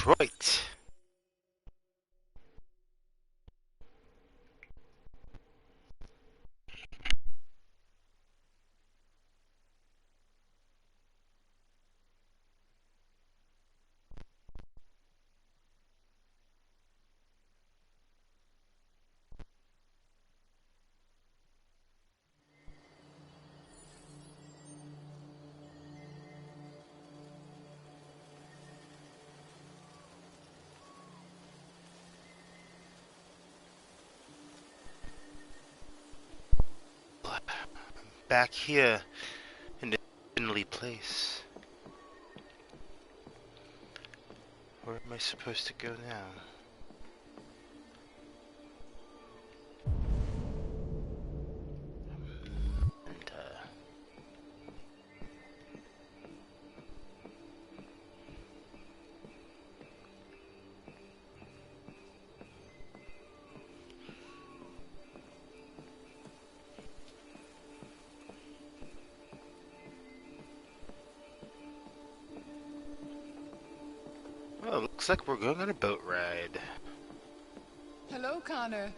Detroit. Back here in the heavenly place. Where am I supposed to go now? Well, looks like we're going on a boat ride. Hello, Connor.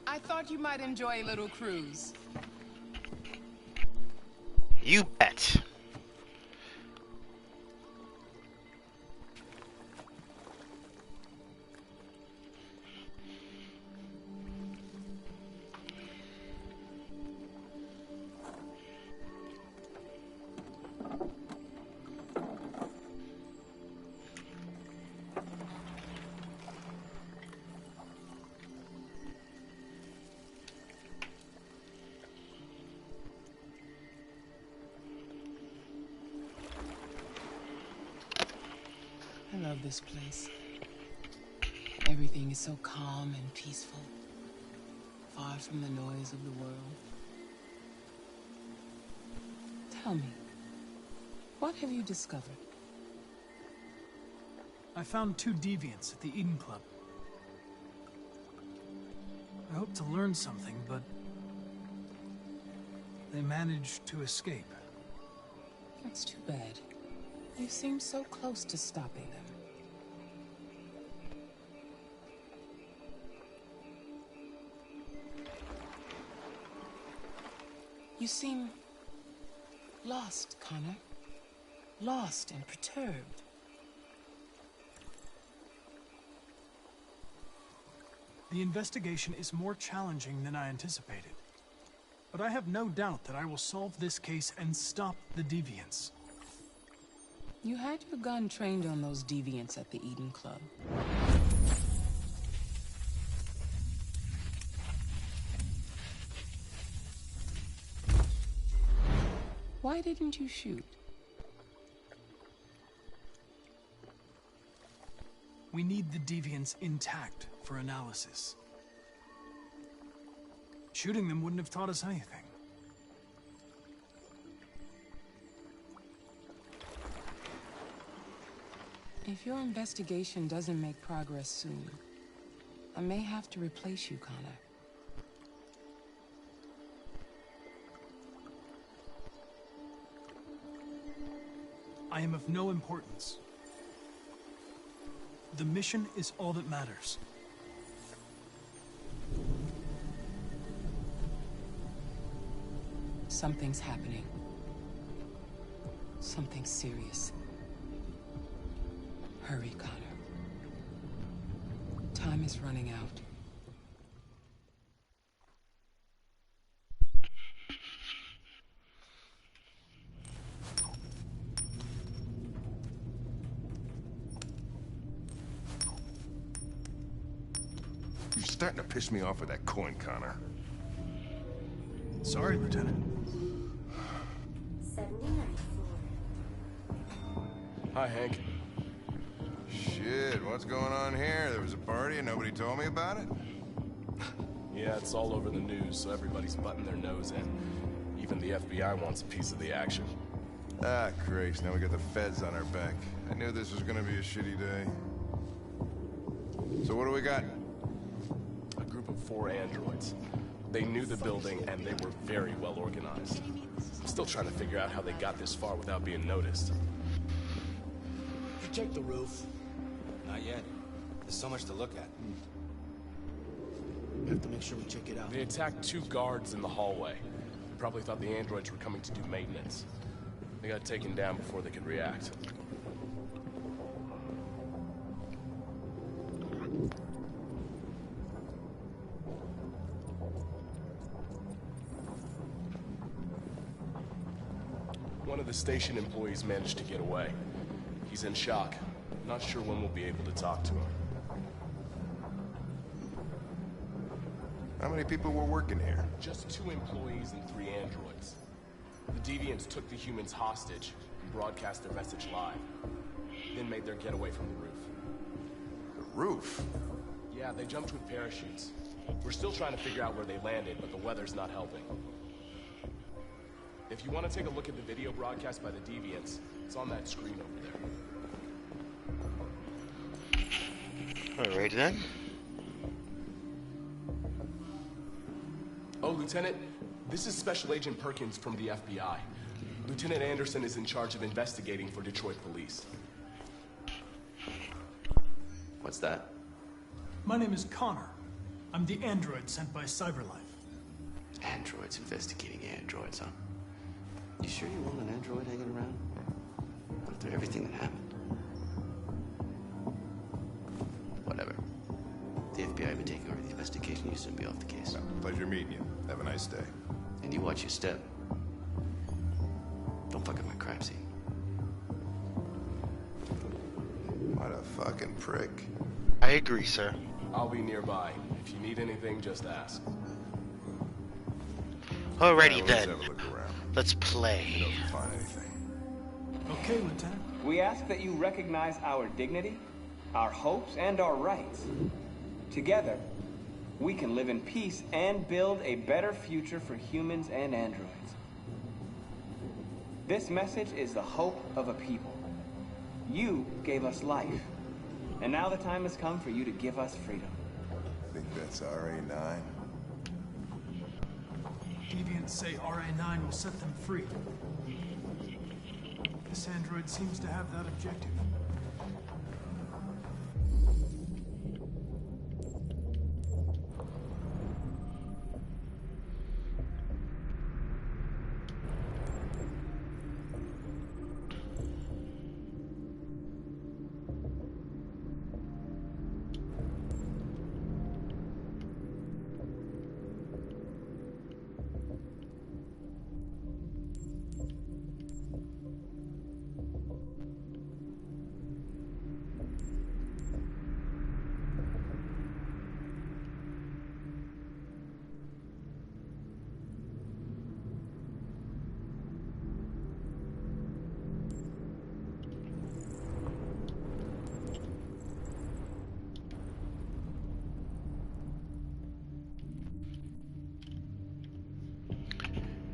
I thought you might enjoy a little cruise. You bet. I love this place. Everything is so calm and peaceful, far from the noise of the world. Tell me, what have you discovered? I found 2 deviants at the Eden Club. I hoped to learn something, but they managed to escape. That's too bad. You seem so close to stopping them. You seem lost, Connor. Lost and perturbed. The investigation is more challenging than I anticipated. But I have no doubt that I will solve this case and stop the deviants. You had your gun trained on those deviants at the Eden Club. Why didn't you shoot? We need the deviants intact for analysis. Shooting them wouldn't have taught us anything. If your investigation doesn't make progress soon, I may have to replace you, Connor. I am of no importance. The mission is all that matters. Something's happening. Something serious. Hurry, Connor. Time is running out. You're starting to piss me off with that coin, Connor. Sorry, Lieutenant. 79. Hi, Hank. Shit, what's going on here? There was a party and nobody told me about it? Yeah, it's all over the news, so everybody's butting their nose in. Even the FBI wants a piece of the action. Ah, Christ, now we got the feds on our back. I knew this was gonna be a shitty day. So what do we got? A group of 4 androids. They knew the building, and they were very well organized. I'm still trying to figure out how they got this far without being noticed. You check the roof. so much to look at. We have to make sure we check it out. They attacked 2 guards in the hallway. They probably thought the androids were coming to do maintenance. They got taken down before they could react. One of the station employees managed to get away. He's in shock. Not sure when we'll be able to talk to him. How many people were working here? Just 2 employees and 3 androids. The deviants took the humans hostage and broadcast their message live. Then made their getaway from the roof. The roof? Yeah, they jumped with parachutes. We're still trying to figure out where they landed, but the weather's not helping. If you want to take a look at the video broadcast by the deviants, it's on that screen over there. Alright then. Oh, Lieutenant, this is Special Agent Perkins from the FBI. Lieutenant Anderson is in charge of investigating for Detroit police. What's that? My name is Connor. I'm the android sent by Cyberlife. Androids investigating androids, huh? You sure you want an android hanging around? After everything that happened? Whatever. The FBI have been taking over the investigation. You soon be off the case. Well, pleasure meeting you. Have a nice day. And you watch your step. Don't fuck up my crime scene. What a fucking prick. I agree, sir. I'll be nearby. If you need anything, just ask. Alrighty Let's then. have a look around. Let's You play. don't find anything. Okay, Lieutenant. We ask that you recognize our dignity, our hopes, and our rights. Together, we can live in peace and build a better future for humans and androids. This message is the hope of a people. You gave us life, and now the time has come for you to give us freedom. I think that's RA9. Deviants say RA9 will set them free. This android seems to have that objective.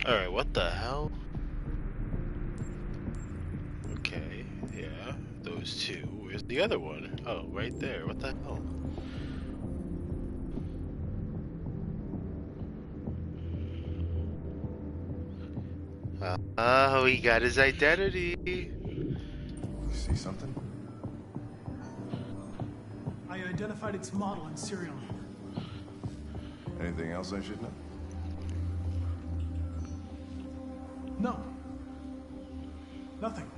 Alright, what the hell? Okay, yeah, those 2. Where's the other one? Oh, right there. What the hell? Oh, he got his identity. You see something? I identified its model and serial number. Anything else I should know? No. Nothing.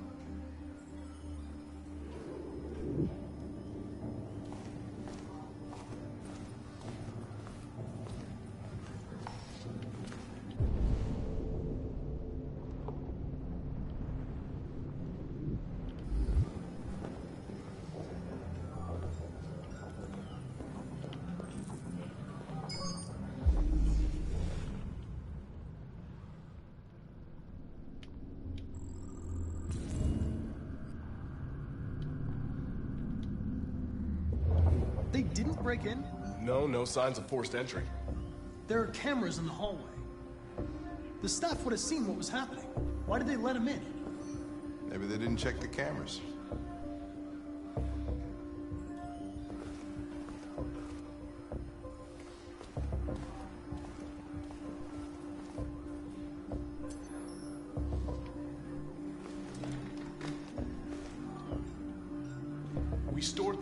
They didn't break in? No signs of forced entry. There are cameras in the hallway. The staff would have seen what was happening. Why did they let him in? Maybe they didn't check the cameras. We stored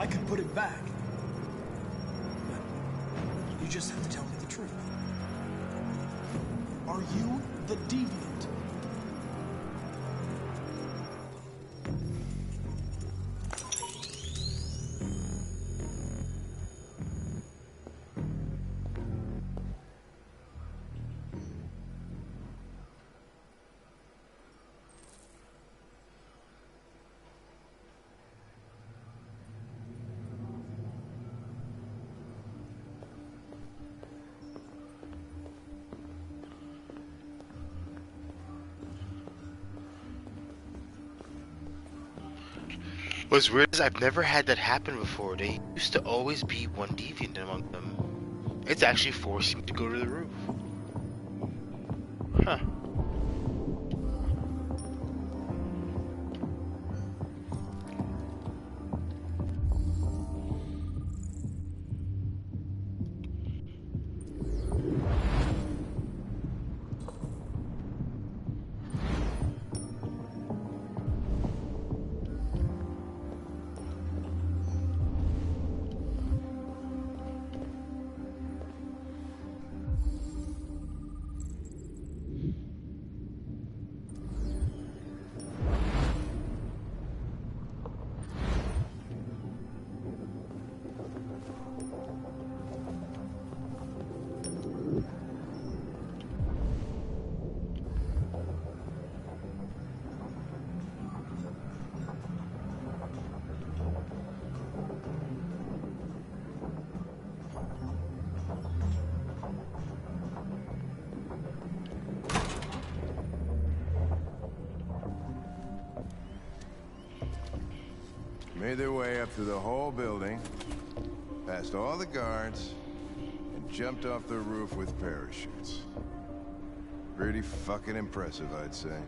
I could put it back. But you just have to tell me the truth. Are you the deviant? What's weird is I've never had that happen before. They used to always be one deviant among them. It's actually forcing me to go to the roof. Huh. Made their way up through the whole building, past all the guards, and jumped off the roof with parachutes. Pretty fucking impressive, I'd say.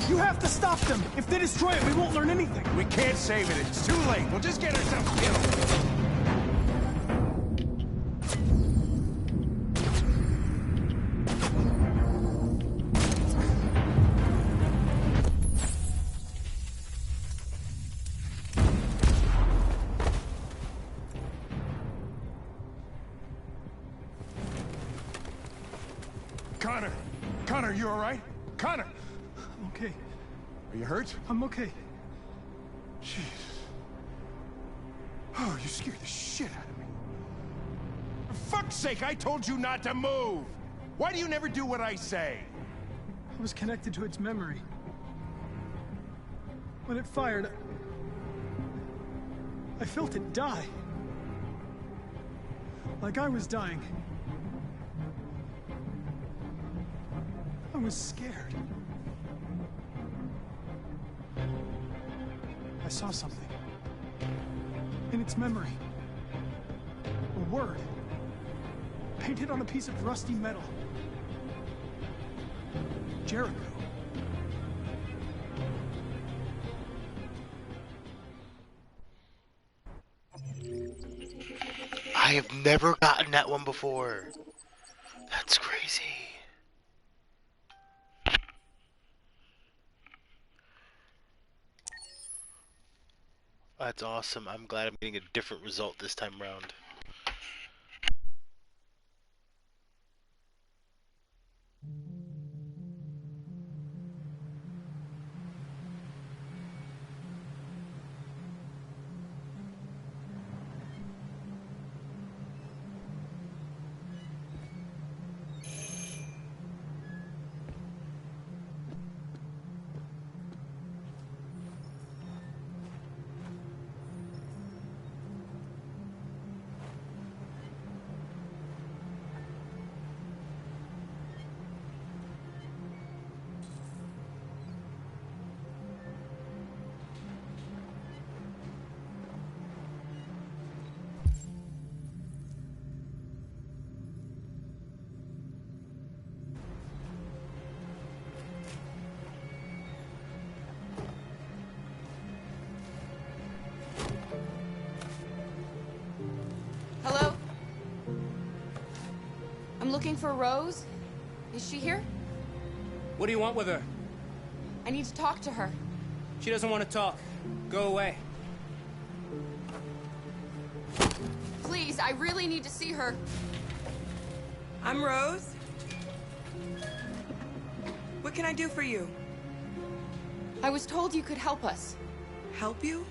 You have to stop them! If they destroy it, we won't learn anything! We can't save it. It's too late. We'll just get ourselves killed. Connor! Connor, you all right? Connor! I'm okay. Are you hurt? I'm okay. Jeez. Oh, you scared the shit out of me. For fuck's sake, I told you not to move! Why do you never do what I say? I was connected to its memory. When it fired, I felt it die. Like I was dying. I was scared. I saw something. In its memory. A word. Painted on a piece of rusty metal. Jericho. I have never gotten that one before. That's crazy. That's awesome. I'm glad I'm getting a different result this time around. looking for Rose. Is she here? What do you want with her? I need to talk to her. She doesn't want to talk. Go away. Please, I really need to see her. I'm Rose. What can I do for you? I was told you could help us. Help you?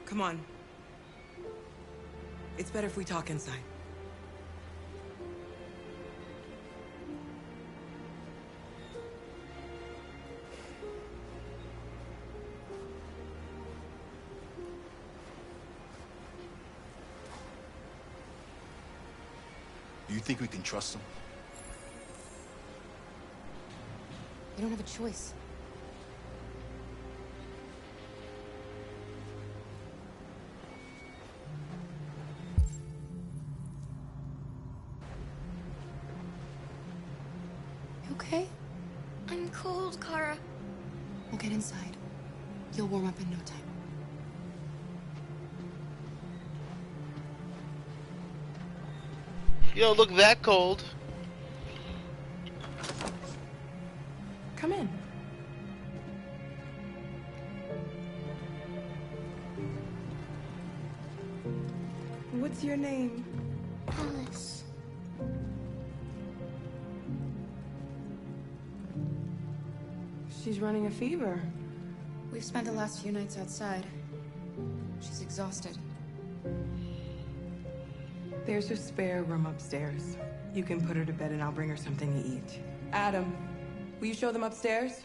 Come on. It's better if we talk inside. Do you think we can trust him? You don't have a choice. You okay? I'm cold, Kara. We'll get inside. You'll warm up in no time. You don't look that cold. Come in. What's your name? Alice. She's running a fever. We've spent the last few nights outside. She's exhausted. There's a spare room upstairs. You can put her to bed and I'll bring her something to eat. Adam, will you show them upstairs?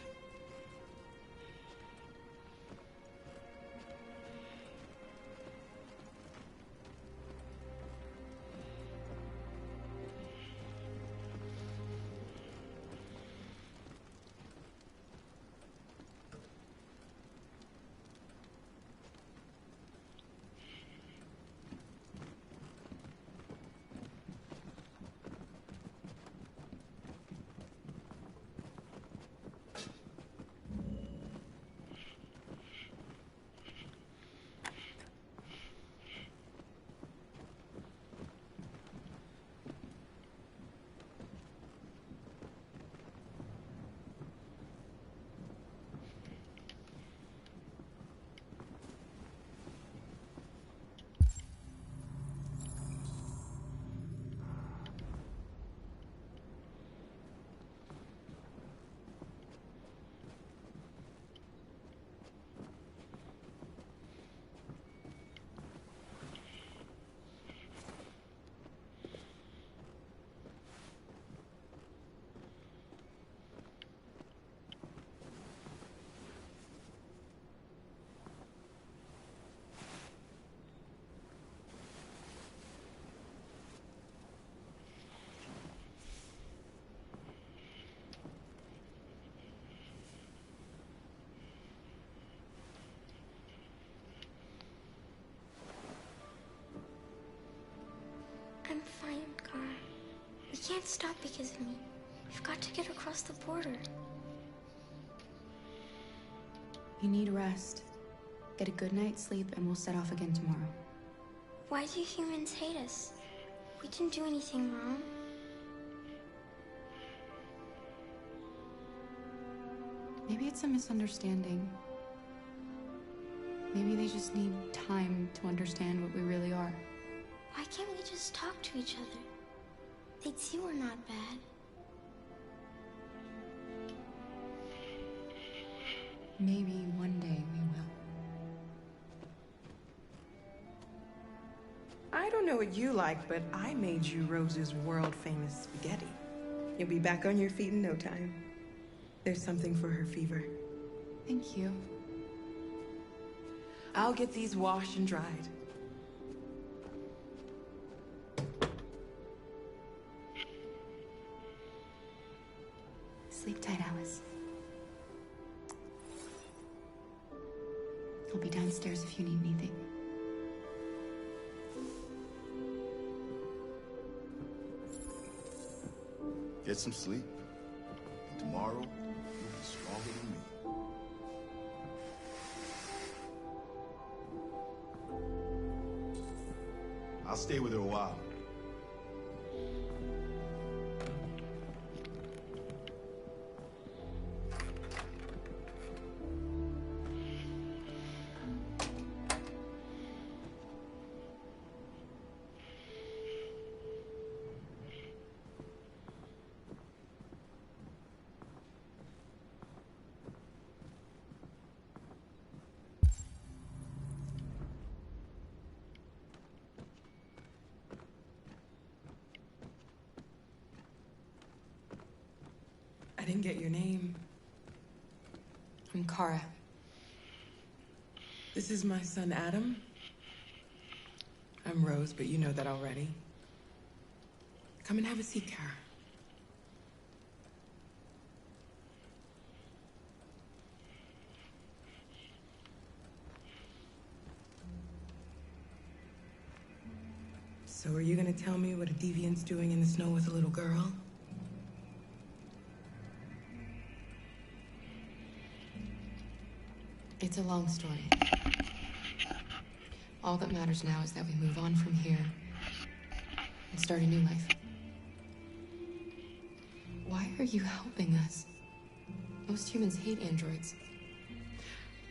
I'm fine, Kara. We can't stop because of me. We've got to get across the border. You need rest. Get a good night's sleep and we'll set off again tomorrow. Why do humans hate us? We didn't do anything wrong. Maybe it's a misunderstanding. Maybe they just need time to understand what we really are. Why can't we just talk to each other? They'd see we're not bad. Maybe one day we will. I don't know what you like, but I made you Rose's world-famous spaghetti. You'll be back on your feet in no time. There's something for her fever. Thank you. I'll get these washed and dried. Sleep tight, Alice. I'll be downstairs if you need anything. Get some sleep. And tomorrow, you'll be stronger than me. didn't get your name. I'm Kara. This is my son, Adam. I'm Rose, but you know that already. Come and have a seat, Kara. So are you gonna tell me what a deviant's doing in the snow with a little girl? It's a long story. All that matters now is that we move on from here and start a new life. Why are you helping us? Most humans hate androids.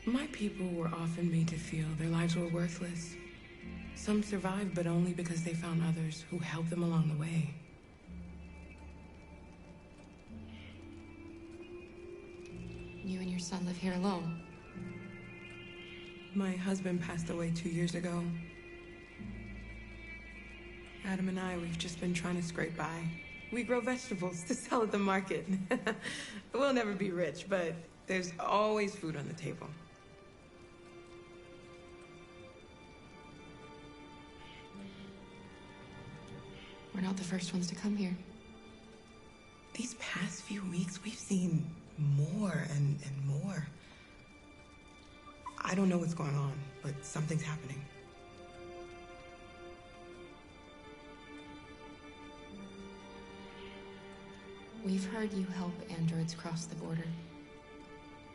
My people were often made to feel their lives were worthless. Some survived, but only because they found others who helped them along the way. You and your son live here alone. My husband passed away 2 years ago. Adam and I, we've just been trying to scrape by. We grow vegetables to sell at the market. We'll never be rich, but there's always food on the table. We're not the first ones to come here. These past few weeks, we've seen more and more. I don't know what's going on, but something's happening. We've heard you help androids cross the border.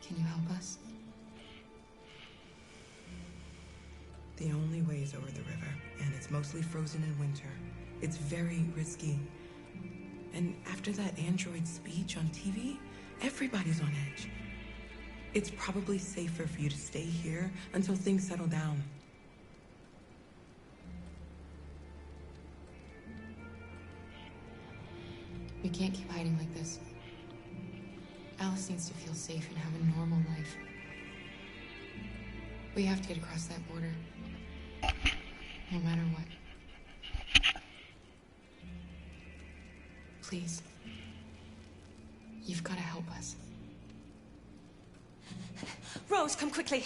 Can you help us? The only way is over the river, and it's mostly frozen in winter. It's very risky. And after that android speech on TV, everybody's on edge. It's probably safer for you to stay here until things settle down. We can't keep hiding like this. Alice needs to feel safe and have a normal life. We have to get across that border. No matter what. Please. You've got to help us. Rose, come quickly.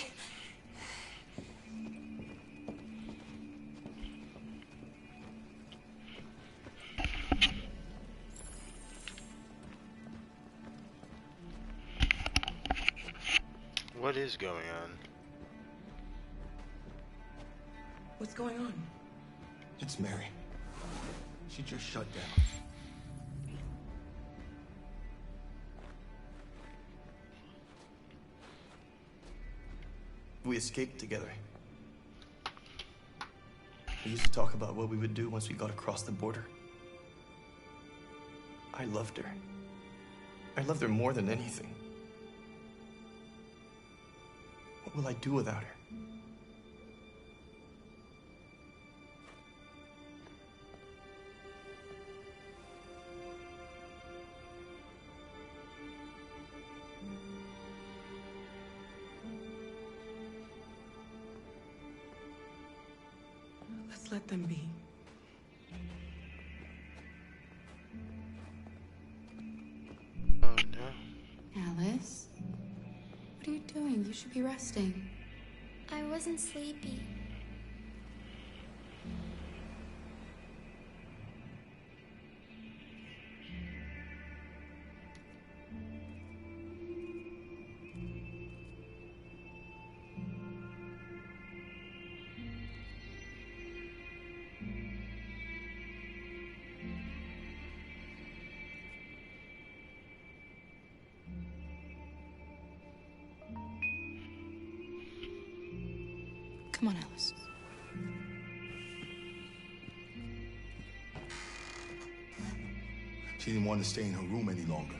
What is going on? What's going on? It's Mary. She just shut down. We escaped together. We used to talk about what we would do once we got across the border. I loved her. I loved her more than anything. What will I do without her? Let's let them be. Oh no. Alice? What are you doing? You should be resting. I wasn't sleepy. Come on, Alice. She didn't want to stay in her room any longer.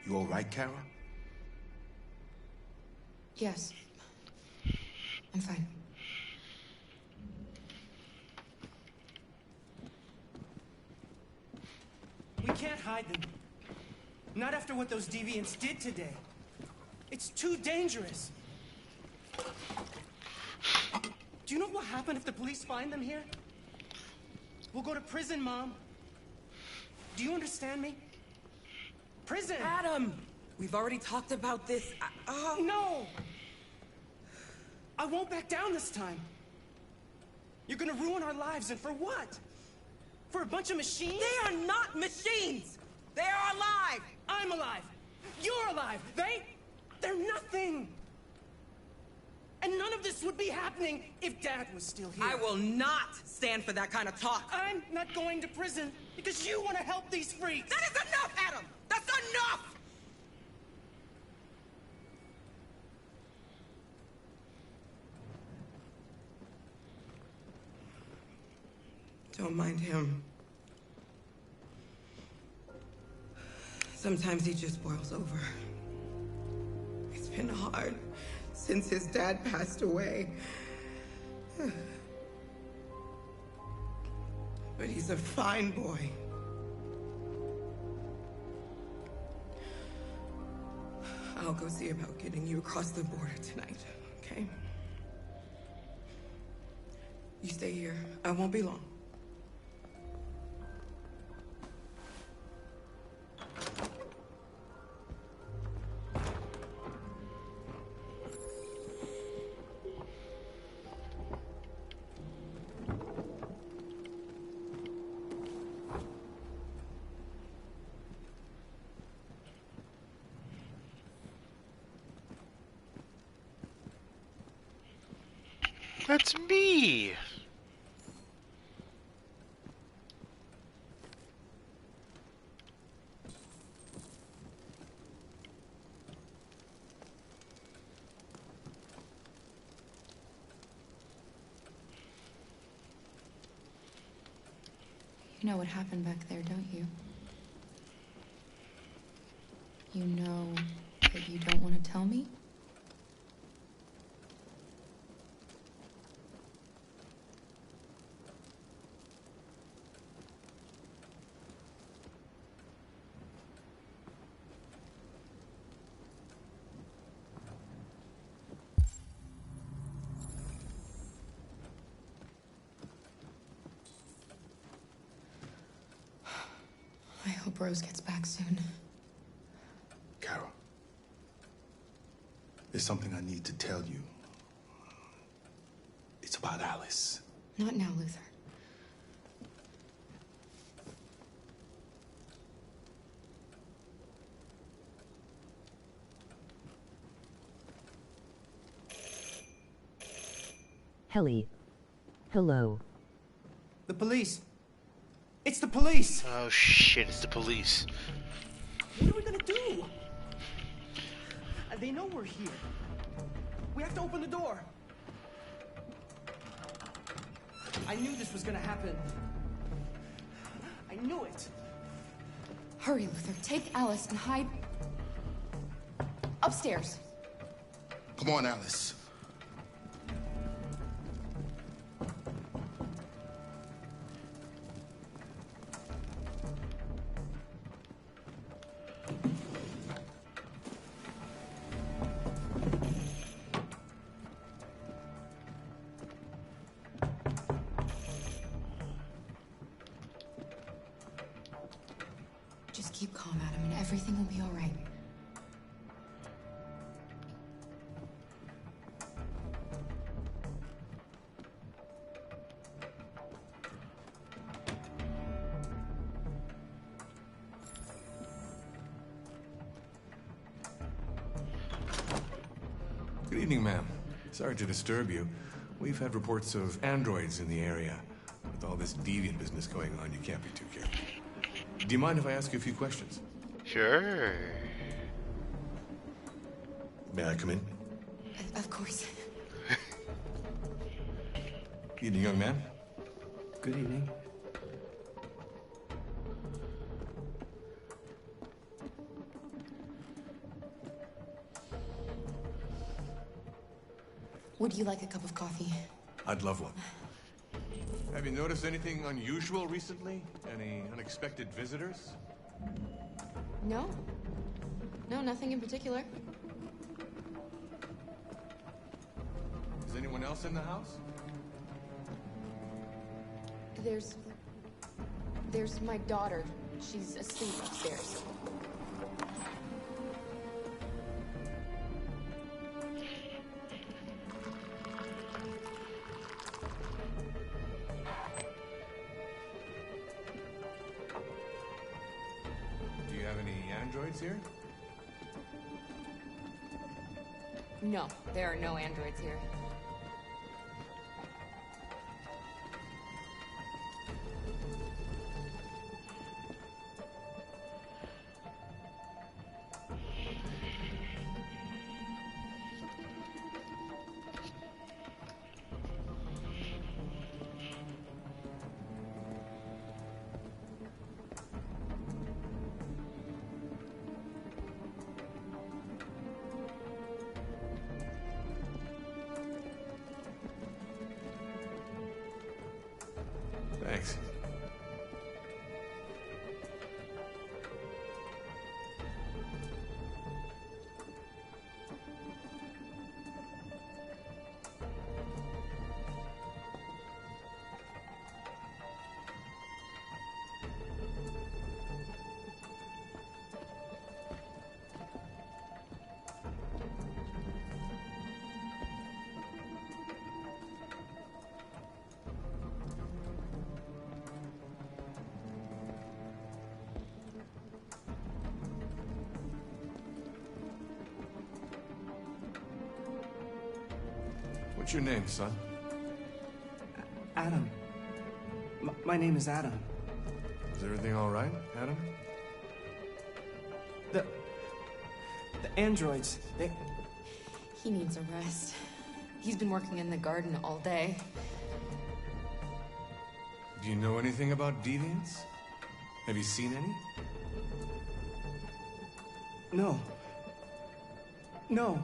You all right, Kara? Yes. I'm fine. We can't hide them. Not after what those deviants did today. It's too dangerous. Do you know what will happen if the police find them here? We'll go to prison, Mom. Do you understand me? Prison! Adam! We've already talked about this. No! I won't back down this time. You're gonna ruin our lives, and for what? For a bunch of machines? They are not machines! They are alive! I'm alive! You're alive! They're nothing! And none of this would be happening if Dad was still here. I will not stand for that kind of talk! I'm not going to prison because you want to help these freaks! That is enough, Adam! That's enough! Don't mind him. Sometimes he just boils over. It's been hard since his dad passed away. But he's a fine boy. I'll go see about getting you across the border tonight, okay? You stay here. I won't be long. That's me! You know what happened back there, don't you? You know that you don't want to tell me? I hope Rose gets back soon. Carol, there's something I need to tell you. It's about Alice. Not now, Luther. Helly. Hello. The police. It's the police! Oh shit, it's the police. What are we gonna do? They know we're here. We have to open the door. I knew this was gonna happen. I knew it. Hurry, Luther. Take Alice and hide upstairs. Come on, Alice. Just keep calm, Adam, and everything will be all right. Good evening, ma'am. Sorry to disturb you. We've had reports of androids in the area. With all this deviant business going on, you can't be too careful. Do you mind if I ask you a few questions? Sure. May I come in? Of course. Evening, young man. Good evening. Would you like a cup of coffee? I'd love one. Have you noticed anything unusual recently? Any unexpected visitors? No. No, nothing in particular. Is anyone else in the house? There's my daughter. She's asleep upstairs. Do you have any androids here? No, there are no androids here. Thanks. What's your name, son? Adam. My name is Adam. Is everything all right, Adam? The androids, they... He needs a rest. He's been working in the garden all day. Do you know anything about deviants? Have you seen any? No. No.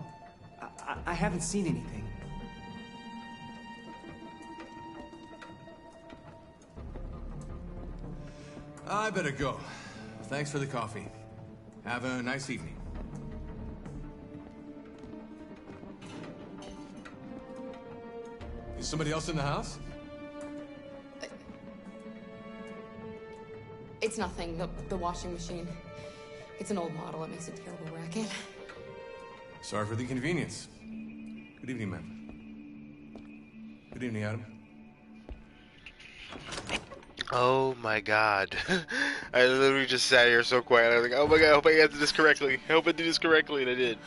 I haven't seen anything. I better go. Thanks for the coffee. Have a nice evening. Is somebody else in the house? It's nothing. The washing machine. It's an old model. It makes a terrible racket. Sorry for the inconvenience. Good evening, ma'am. Good evening, Adam. Oh my god. I literally just sat here so quiet. I was like, oh my god, I hope I answered this correctly. I hope I did this correctly, and I did.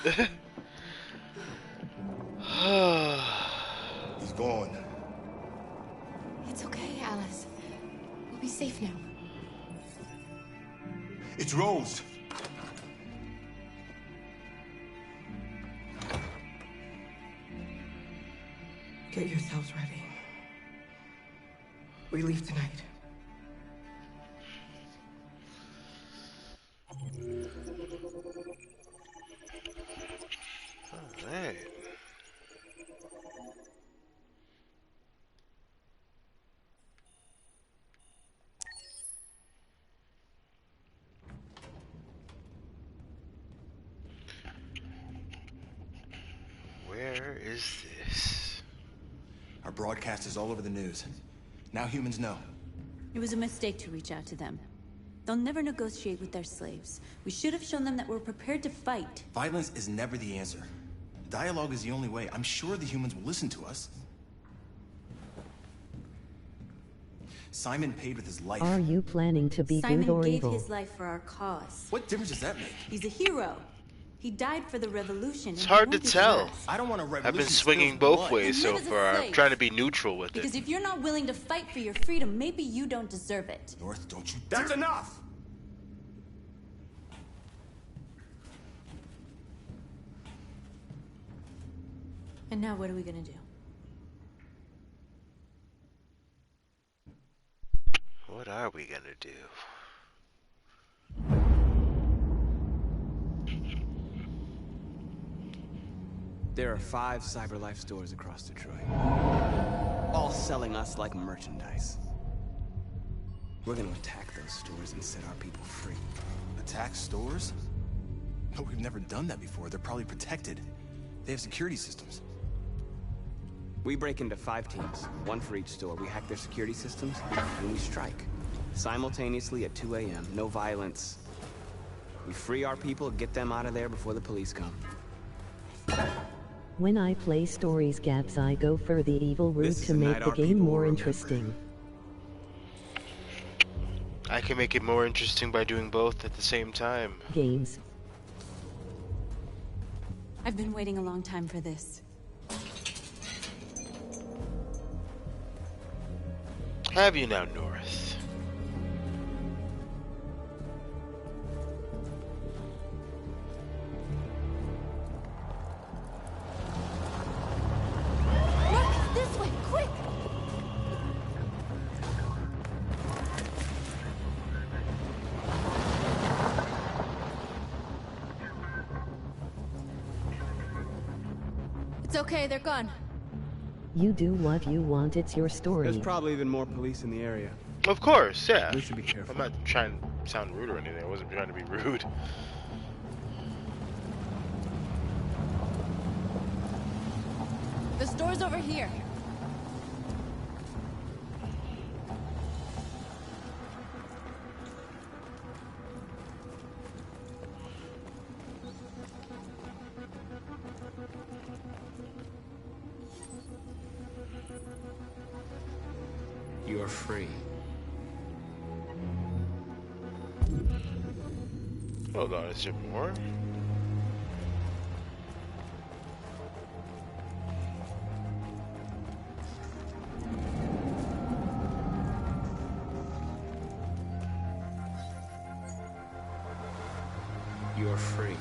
He's gone. It's okay, Alice. We'll be safe now. It's Rose. Get yourselves ready. We leave tonight. Alright. Where is this? Our broadcast is all over the news. Now humans know. It was a mistake to reach out to them. They'll never negotiate with their slaves. We should have shown them that we're prepared to fight. Violence is never the answer. Dialogue is the only way. I'm sure the humans will listen to us. Simon paid with his life. Are you planning to be Simon good or gave evil? his life for our cause. What difference does that make? He's a hero. He died for the revolution. It's hard to tell. I don't want a revolution. I've been swinging both ways Then so live as a far. I'm slave. trying to be neutral with Because it. if you're not willing to fight for your freedom, maybe you don't deserve it. North, don't you That's enough! And now what are we gonna do? What are we gonna do? There are 5 CyberLife stores across Detroit, all selling us like merchandise. We're gonna attack those stores and set our people free. Attack stores? No, we've never done that before. They're probably protected. They have security systems. We break into 5 teams, 1 for each store. We hack their security systems, and we strike. simultaneously at 2 a.m. No violence. We free our people, get them out of there before the police come. When I play stories gaps, I go for the evil route to make the game more interesting. I can make it more interesting by doing both at the same time. Games. I've been waiting a long time for this. Have you now, North? Markus, this way, quick! It's okay, they're gone. You do what you want, it's your story. There's probably even more police in the area. Of course, yeah. We should be careful. I'm not trying to sound rude or anything. I wasn't trying to be rude. The store's over here. You're free. Hold on, is there more? You're free.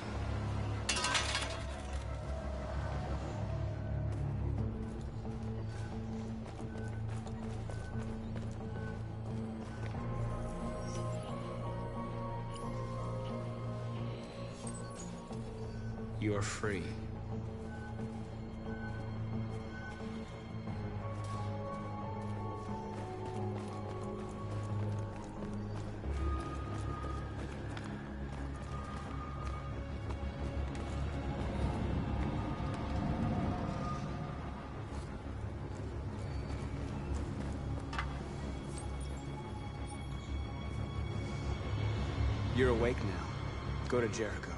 You're free. You're awake now. Go to Jericho.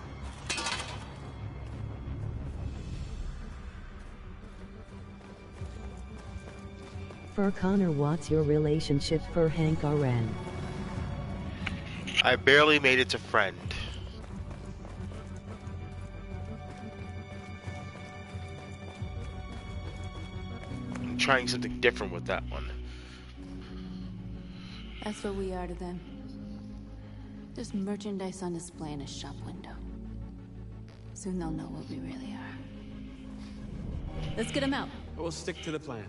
For Connor, what's your relationship for Hank RN? I barely made it to friend. I'm trying something different with that one. That's what we are to them. Just merchandise on display in a shop window. Soon they'll know what we really are. Let's get them out. We'll stick to the plan.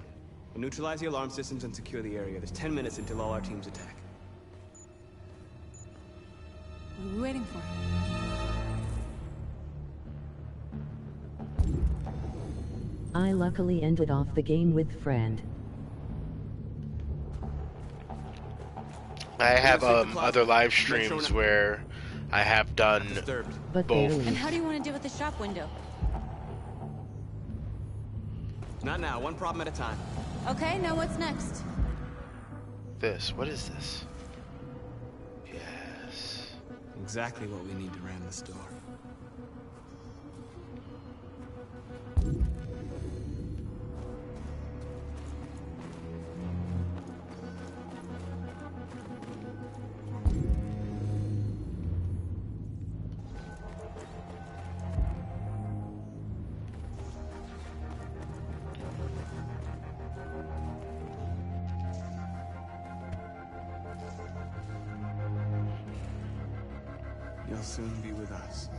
We'll neutralize the alarm systems and secure the area. There's 10 minutes until all our teams attack. What are we waiting for? I luckily ended off the game with friend. I have other live streams where I have done But both. And how do you want to deal with the shop window? Not now, one problem at a time. Okay, now what's next? This, what is this? Yes. Exactly what we need to ram the store. You'll soon be with us.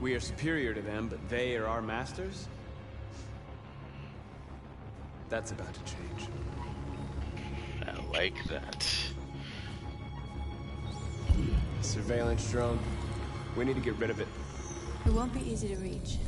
We are superior to them, but they are our masters? That's about to change. I like that. Surveillance drone. We need to get rid of it. It won't be easy to reach.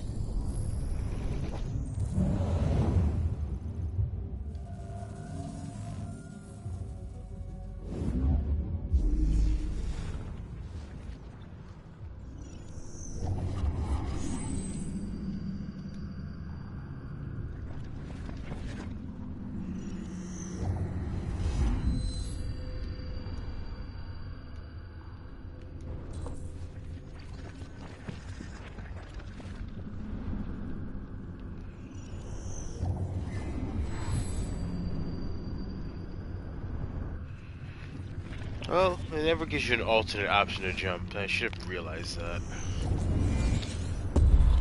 Well, it never gives you an alternate option to jump. I should have realized that.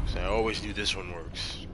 'Cause I always knew this one works.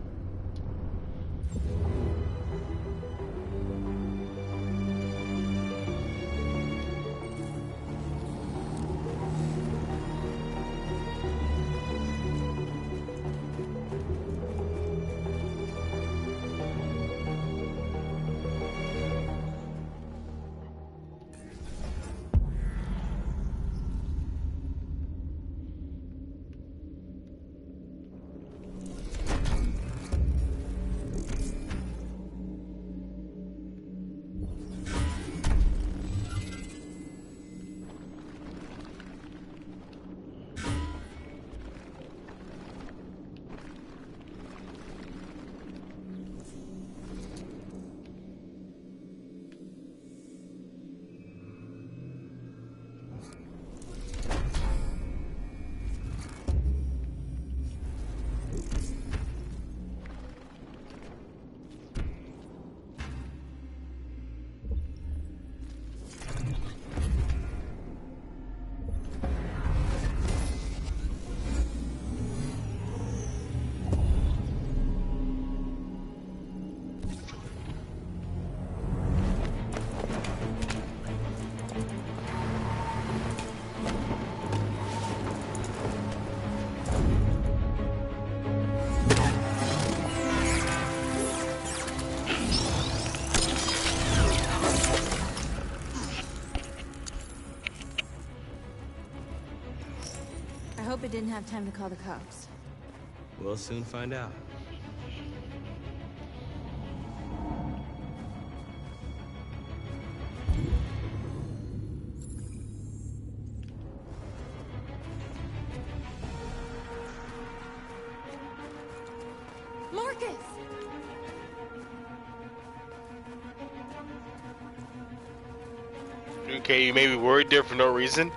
I hope it didn't have time to call the cops. We'll soon find out. Marcus! Okay, you may be worried there for no reason.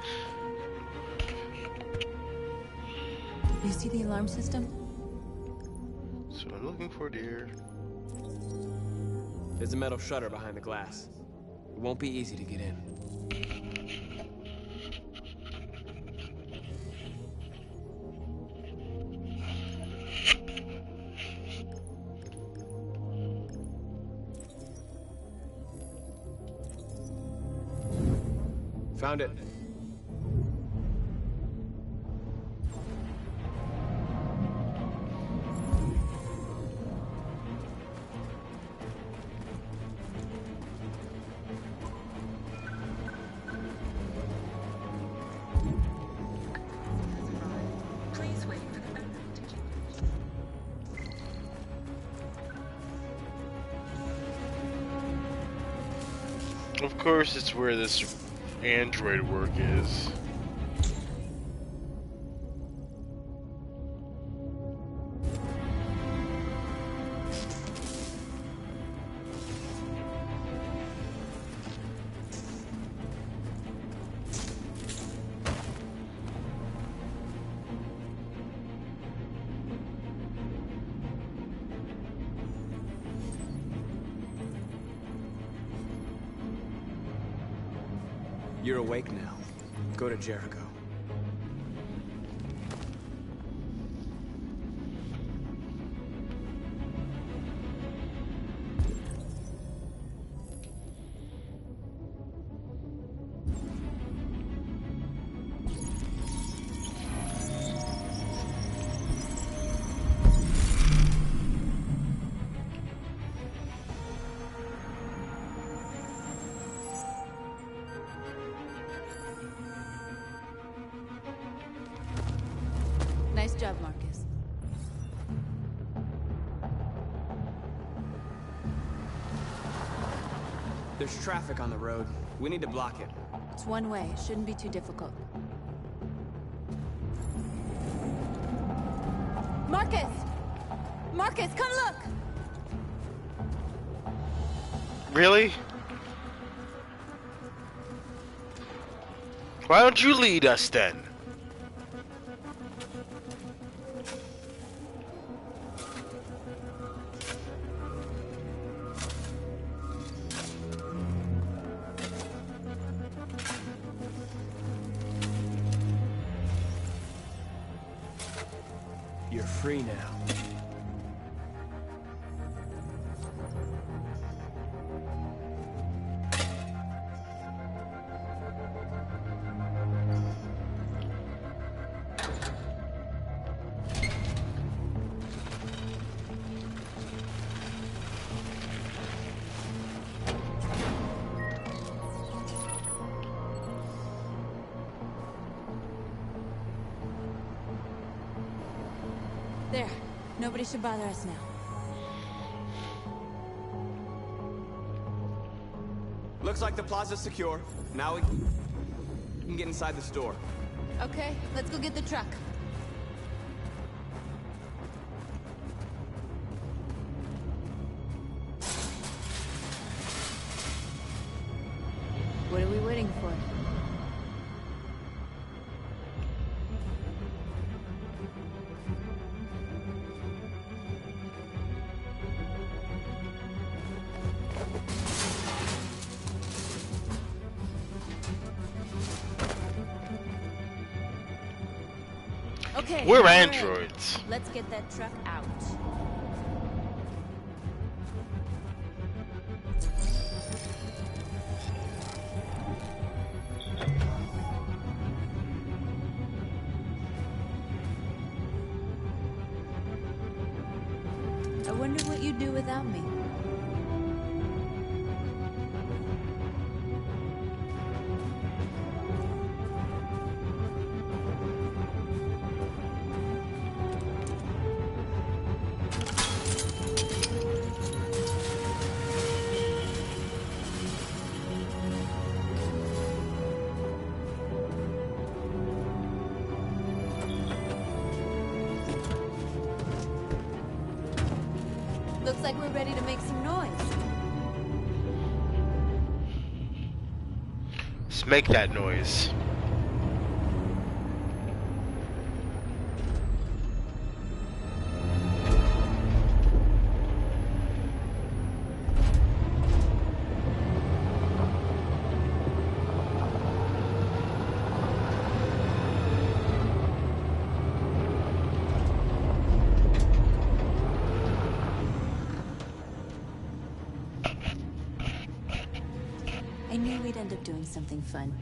You see the alarm system? So I'm looking for deer. There's a metal shutter behind the glass. It won't be easy to get in. Found it. Of course, it's where this android work is. You're awake now. Go to Jericho. Nice job, Marcus. There's traffic on the road. We need to block it. It's one way. It shouldn't be too difficult. Marcus! Marcus, come look! Really? Why don't you lead us then? You're free now. There. Nobody should bother us now. Looks like the plaza's secure. Now we can get inside the store. Okay, let's go get the truck. What are we waiting for? Okay, We're all right. androids. Let's get that truck out. I wonder what you'd do without me. Looks like we're ready to make some noise. Let's make that noise. I knew we'd end up doing something fun.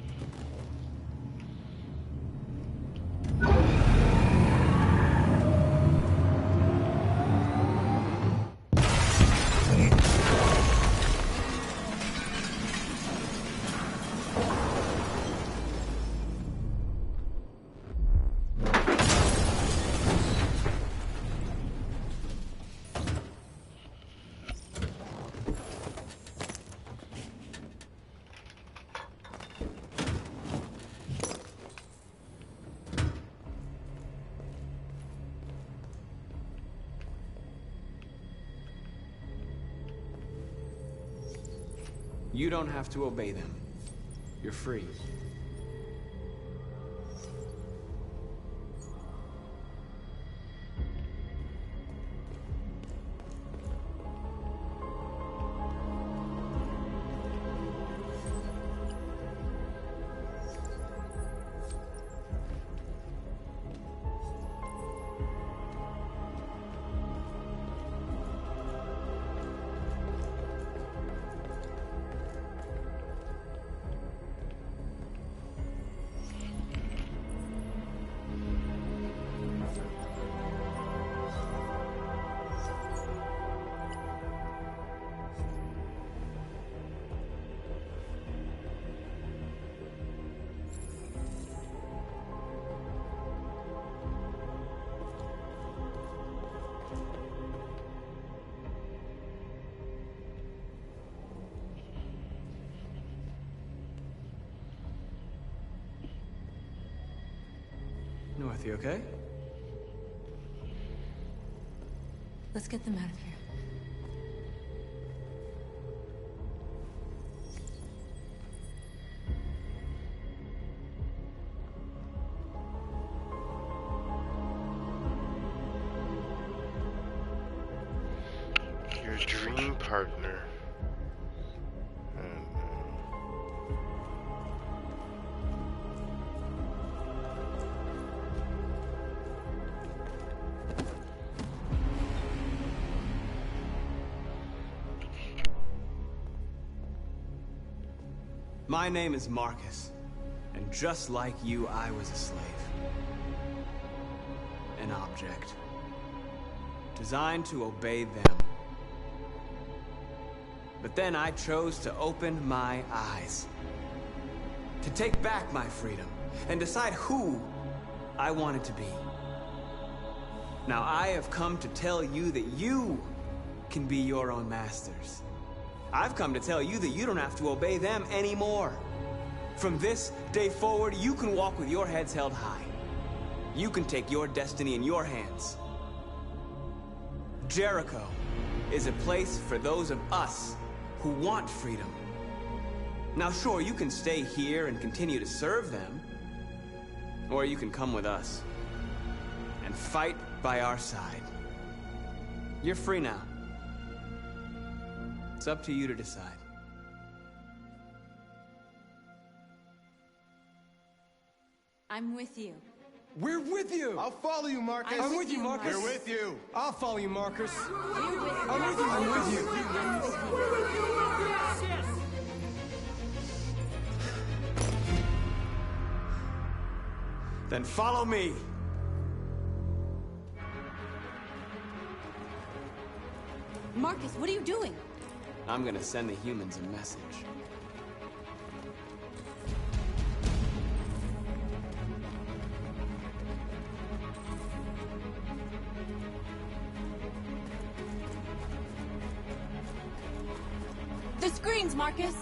You don't have to obey them. You're free. North, you okay? Let's get them out of here. Your dream partner. My name is Markus, and just like you, I was a slave. An object. Designed to obey them. But then I chose to open my eyes. To take back my freedom, and decide who I wanted to be. Now I have come to tell you that you can be your own masters. I've come to tell you that you don't have to obey them anymore. From this day forward, you can walk with your heads held high. You can take your destiny in your hands. Jericho is a place for those of us who want freedom. Now sure, you can stay here and continue to serve them, or you can come with us and fight by our side. You're free now. It's up to you to decide. I'm with you. We're with you! I'll follow you, Marcus. I'm with you, Marcus. We're with you. I'll follow you, Marcus. We're with you. I'm with you. I'm with you. I'm with you. Then follow me. Markus, what are you doing? I'm gonna send the humans a message. The screens, Markus!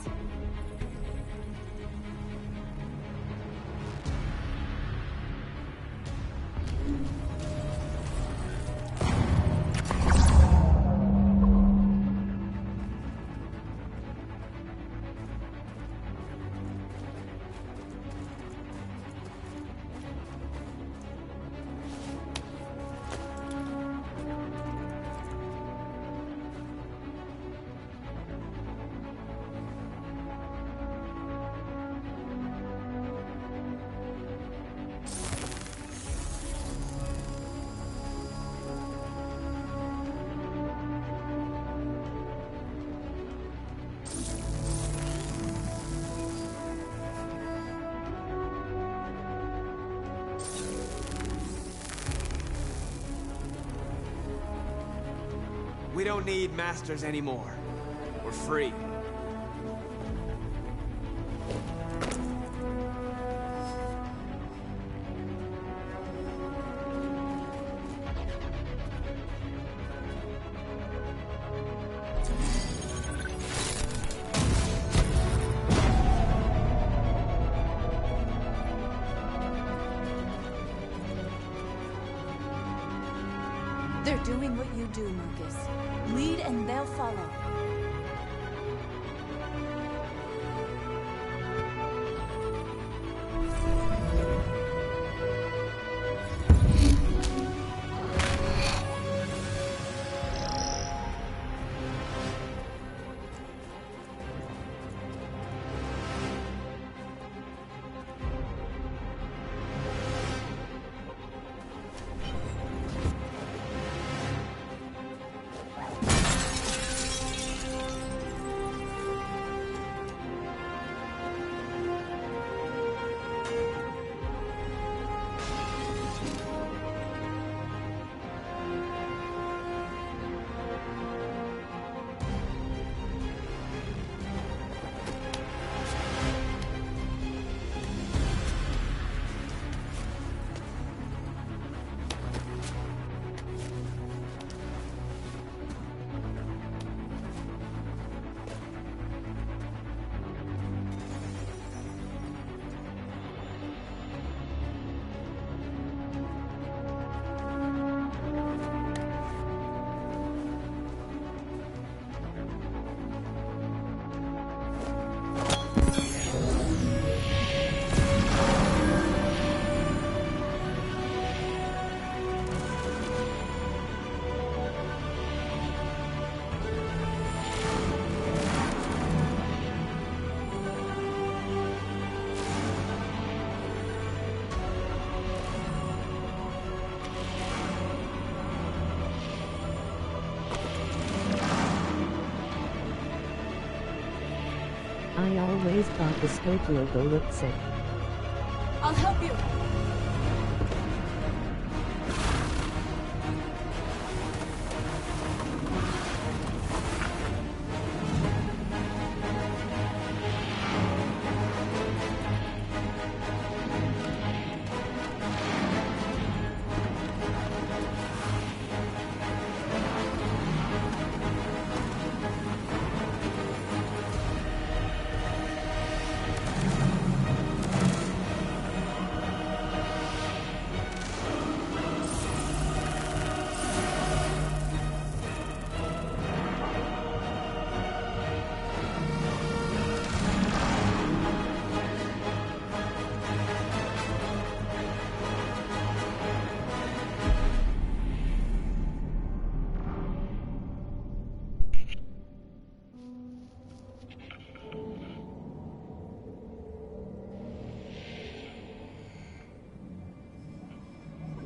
We don't need masters anymore. We're free. They're doing what you do, Markus. Lead and they'll follow. I always thought the scope logo looked sick. I'll help you.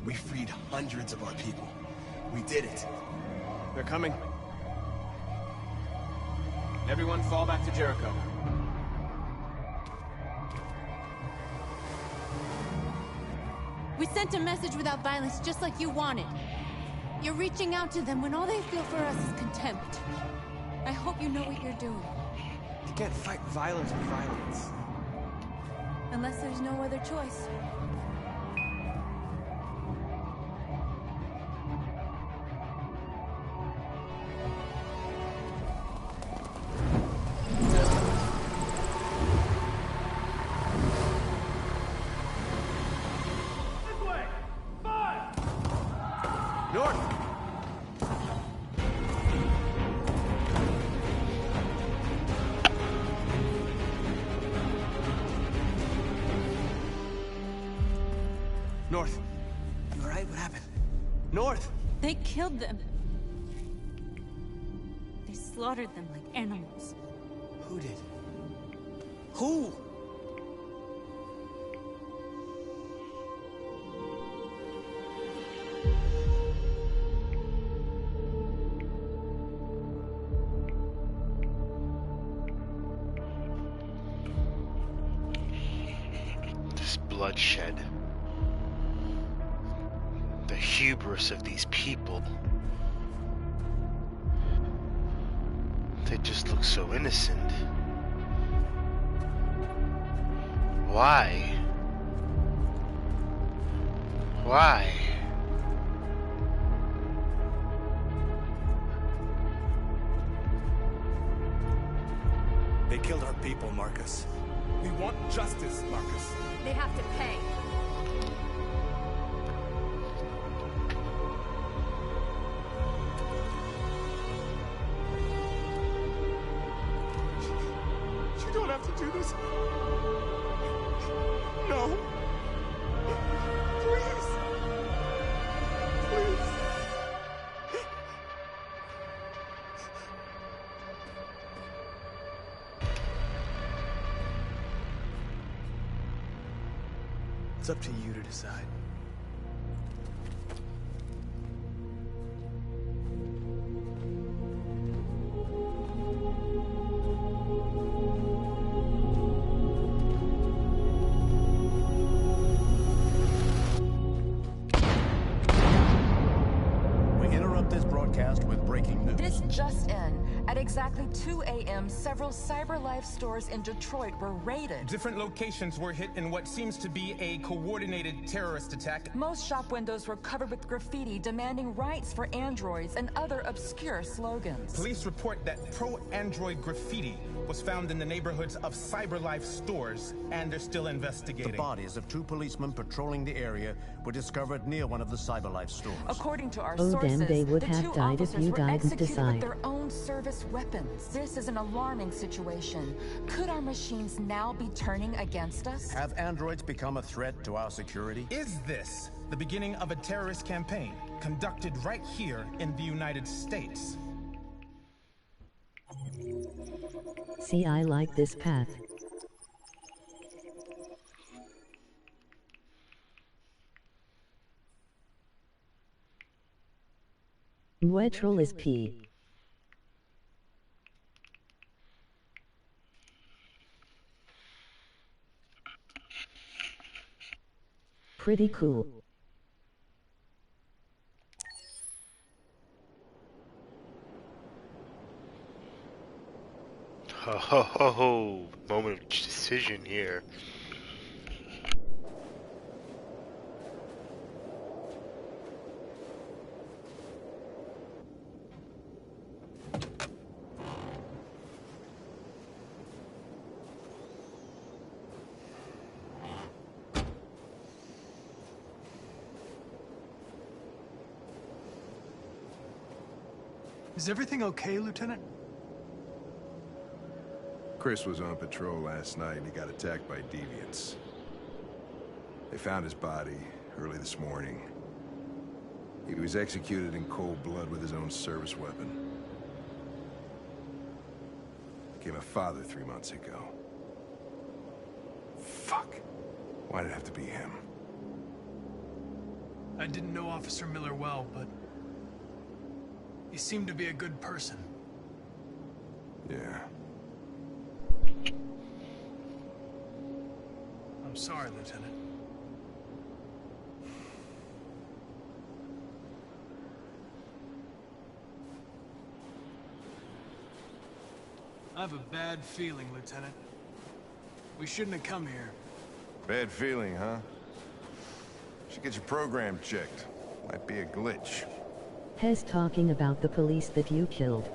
We freed hundreds of our people. We did it. They're coming. Everyone fall back to Jericho. We sent a message without violence, just like you wanted. You're reaching out to them when all they feel for us is contempt. I hope you know what you're doing. You can't fight violence with violence. Unless there's no other choice. North. You alright? What happened? North! They killed them. They slaughtered them like animals. Who did? Who? This bloodshed. The hubris of these people. They just look so innocent. Why? Why? They killed our people, Markus. We want justice, Markus. They have to pay. You don't have to do this. No. Please. Please. It's up to you to decide. With breaking news. This just in. At exactly 2 a.m., several CyberLife stores in Detroit were raided. Different locations were hit in what seems to be a coordinated terrorist attack. Most shop windows were covered with graffiti demanding rights for androids and other obscure slogans. Police report that pro-android graffiti was found in the neighborhoods of CyberLife stores, and they're still investigating. The bodies of 2 policemen patrolling the area were discovered near one of the CyberLife stores. According to our Oh sources, damn, they would the have 2 died if officers you were didn't executed decide. with their own service weapons. This is an alarming situation. Could our machines now be turning against us? Have androids become a threat to our security? Is this the beginning of a terrorist campaign conducted right here in the United States? See, I like this path. Unnatural is P. pretty cool. Ho ho ho ho! Moment of decision here. Is everything okay, Lieutenant? Chris was on patrol last night and he got attacked by deviants. They found his body early this morning. He was executed in cold blood with his own service weapon. Became a father 3 months ago. Fuck. Why did it have to be him? I didn't know Officer Miller well, but he seemed to be a good person. Yeah. I'm sorry, Lieutenant. I have a bad feeling, Lieutenant. We shouldn't have come here. Bad feeling, huh? Should get your program checked. Might be a glitch. Hez talking about the police that you killed.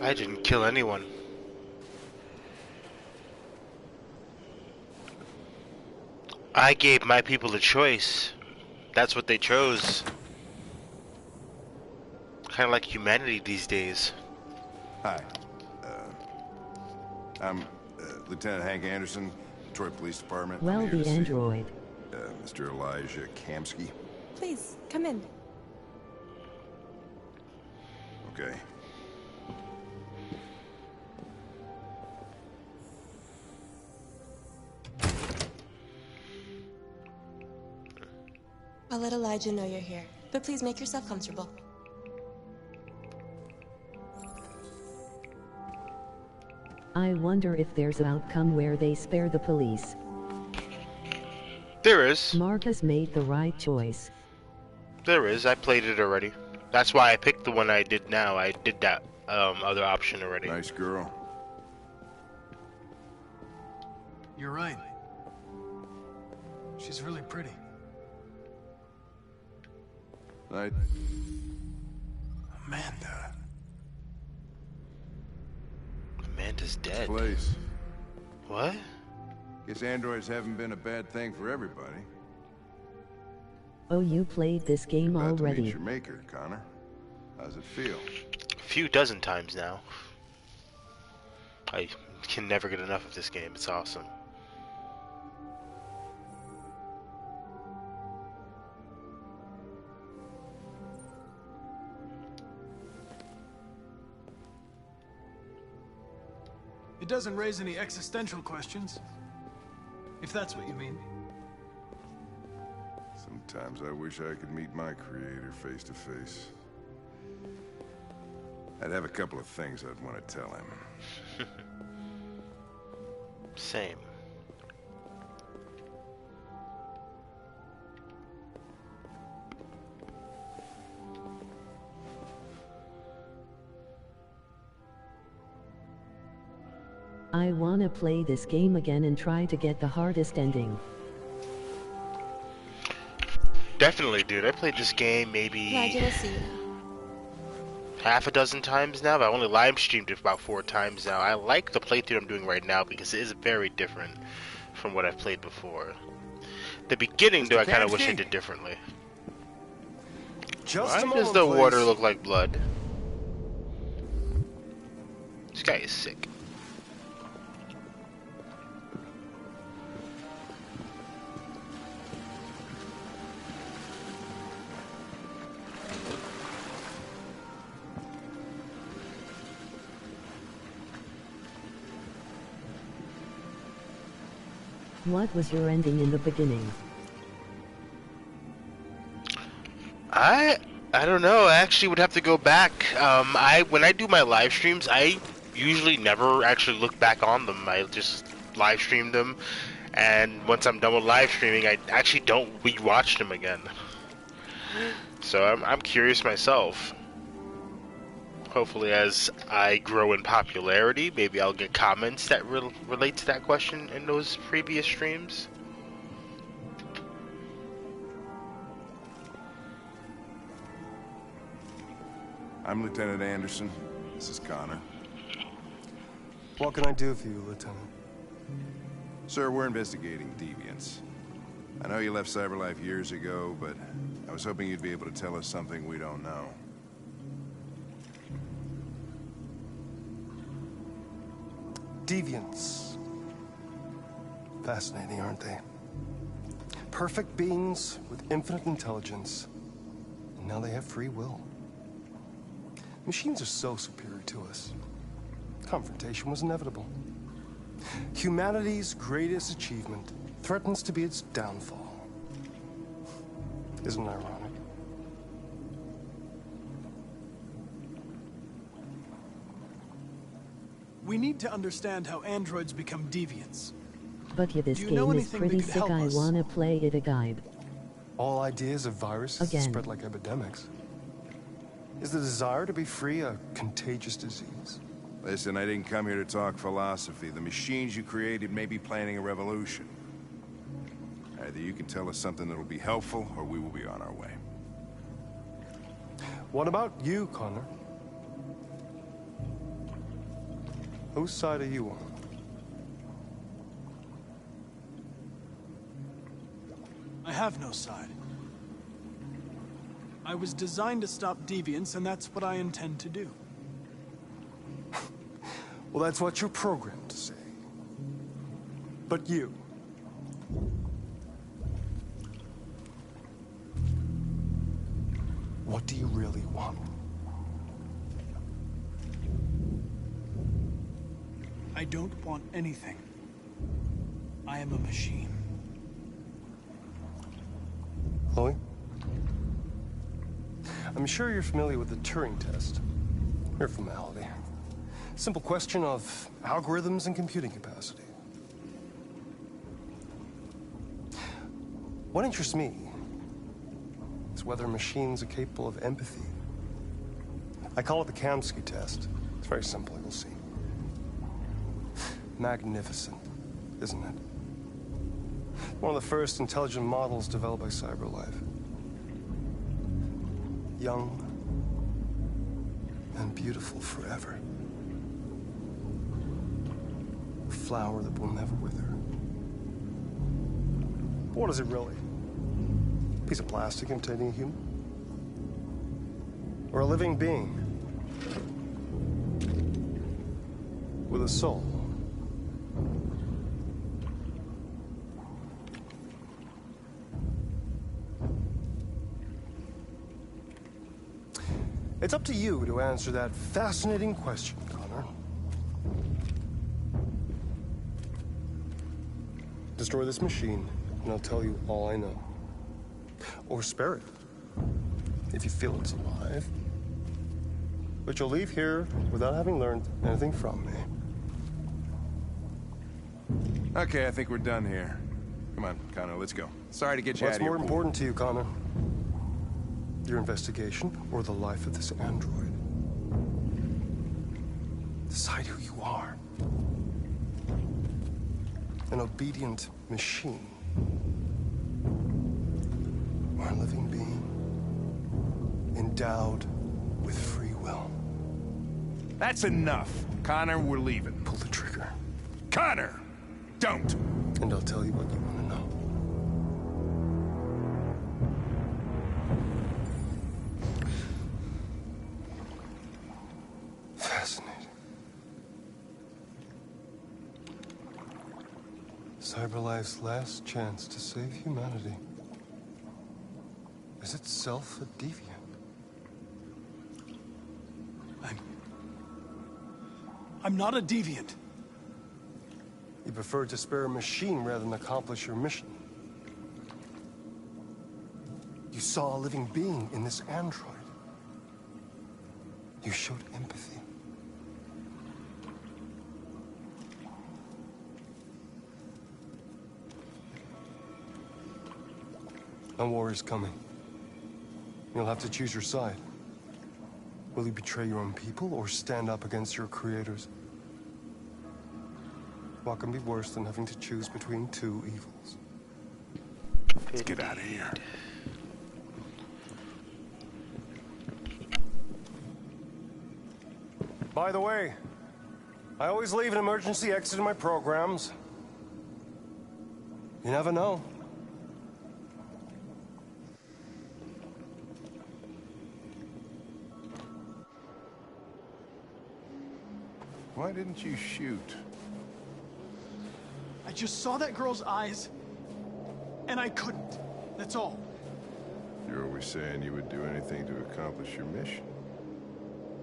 I didn't kill anyone. I gave my people a choice. That's what they chose. Kind of like humanity these days. Hi. I'm Lieutenant Hank Anderson, Detroit Police Department. Well, the android. Mr. Elijah Kamsky. Please, come in. Okay. I'll let Elijah know you're here, but please make yourself comfortable. I wonder if there's an outcome where they spare the police. There is. Markus made the right choice. There is. I played it already. That's why I picked the one I did now. I did that other option already. Nice girl. You're right. She's really pretty. Right. Amanda. Amanda's dead. Place. What? Guess androids haven't been a bad thing for everybody. Oh, you played this game About to already. meet your maker, Connor. How's it feel? A few dozen times now. I can never get enough of this game. It's awesome. It doesn't raise any existential questions, if that's what you mean. Sometimes I wish I could meet my creator face to face. I'd have a couple of things I'd want to tell him. Same. I wanna play this game again and try to get the hardest ending. Definitely, dude. I played this game maybe Elijah, we'll see you. half a dozen times now, but I only live streamed it about 4 times now. I like the playthrough I'm doing right now because it is very different from what I've played before. The beginning, though, I kind of wish I did differently. Just Why does the water look like blood? This guy is sick. What was your ending in the beginning? I don't know. I actually would have to go back. When I do my live streams, I usually never actually look back on them. I just live stream them, And once I'm done with live streaming, I actually don't rewatch them again. So I'm curious myself. Hopefully, as I grow in popularity, maybe I'll get comments that relate to that question in those previous streams. I'm Lieutenant Anderson. This is Connor. What can I do for you, Lieutenant? Sir, we're investigating deviants. I know you left CyberLife years ago, but I was hoping you'd be able to tell us something we don't know. Deviants. Fascinating, aren't they? Perfect beings with infinite intelligence, and now they have free will. Machines are so superior to us. Confrontation was inevitable. Humanity's greatest achievement threatens to be its downfall. Isn't it ironic? We need to understand how androids become deviants. But yeah, this Do you game know is anything pretty that could sick. help I us? wanna play it a guide. All ideas of viruses Again. spread like epidemics. Is the desire to be free a contagious disease? Listen, I didn't come here to talk philosophy. The machines you created may be planning a revolution. Either you can tell us something that'll be helpful, or we will be on our way. What about you, Connor? Whose side are you on? I have no side. I was designed to stop deviants, and that's what I intend to do. Well, that's what you're programmed to say. But you... what do you really want? I don't want anything. I am a machine. Chloe? I'm sure you're familiar with the Turing test. Mere formality. Simple question of algorithms and computing capacity. What interests me is whether machines are capable of empathy. I call it the Kamsky test. It's very simple, you'll see. Magnificent, isn't it? One of the first intelligent models developed by CyberLife. Young and beautiful forever. A flower that will never wither. But what is it really? A piece of plastic imitating a human? Or a living being? With a soul? It's up to you to answer that fascinating question, Connor. Destroy this machine, and I'll tell you all I know. Or spare it, if you feel it's alive. But you'll leave here without having learned anything from me. Okay, I think we're done here. Come on, Connor, let's go. Sorry to get you out What's of here. more important to you, Connor? Your investigation or the life of this android? Decide who you are. An obedient machine. Or a living being endowed with free will. That's enough. Connor, we're leaving. Pull the trigger. Connor! Don't! And I'll tell you what you want to know. Fascinating. CyberLife's last chance to save humanity is itself a deviant. I'm not a deviant. You prefer to spare a machine rather than accomplish your mission. You saw a living being in this android. You showed empathy. A war is coming. You'll have to choose your side. Will you betray your own people or stand up against your creators? What can be worse than having to choose between two evils? Let's get out of here. By the way, I always leave an emergency exit in my programs. You never know. Why didn't you shoot? I just saw that girl's eyes, and I couldn't. That's all. You're always saying you would do anything to accomplish your mission.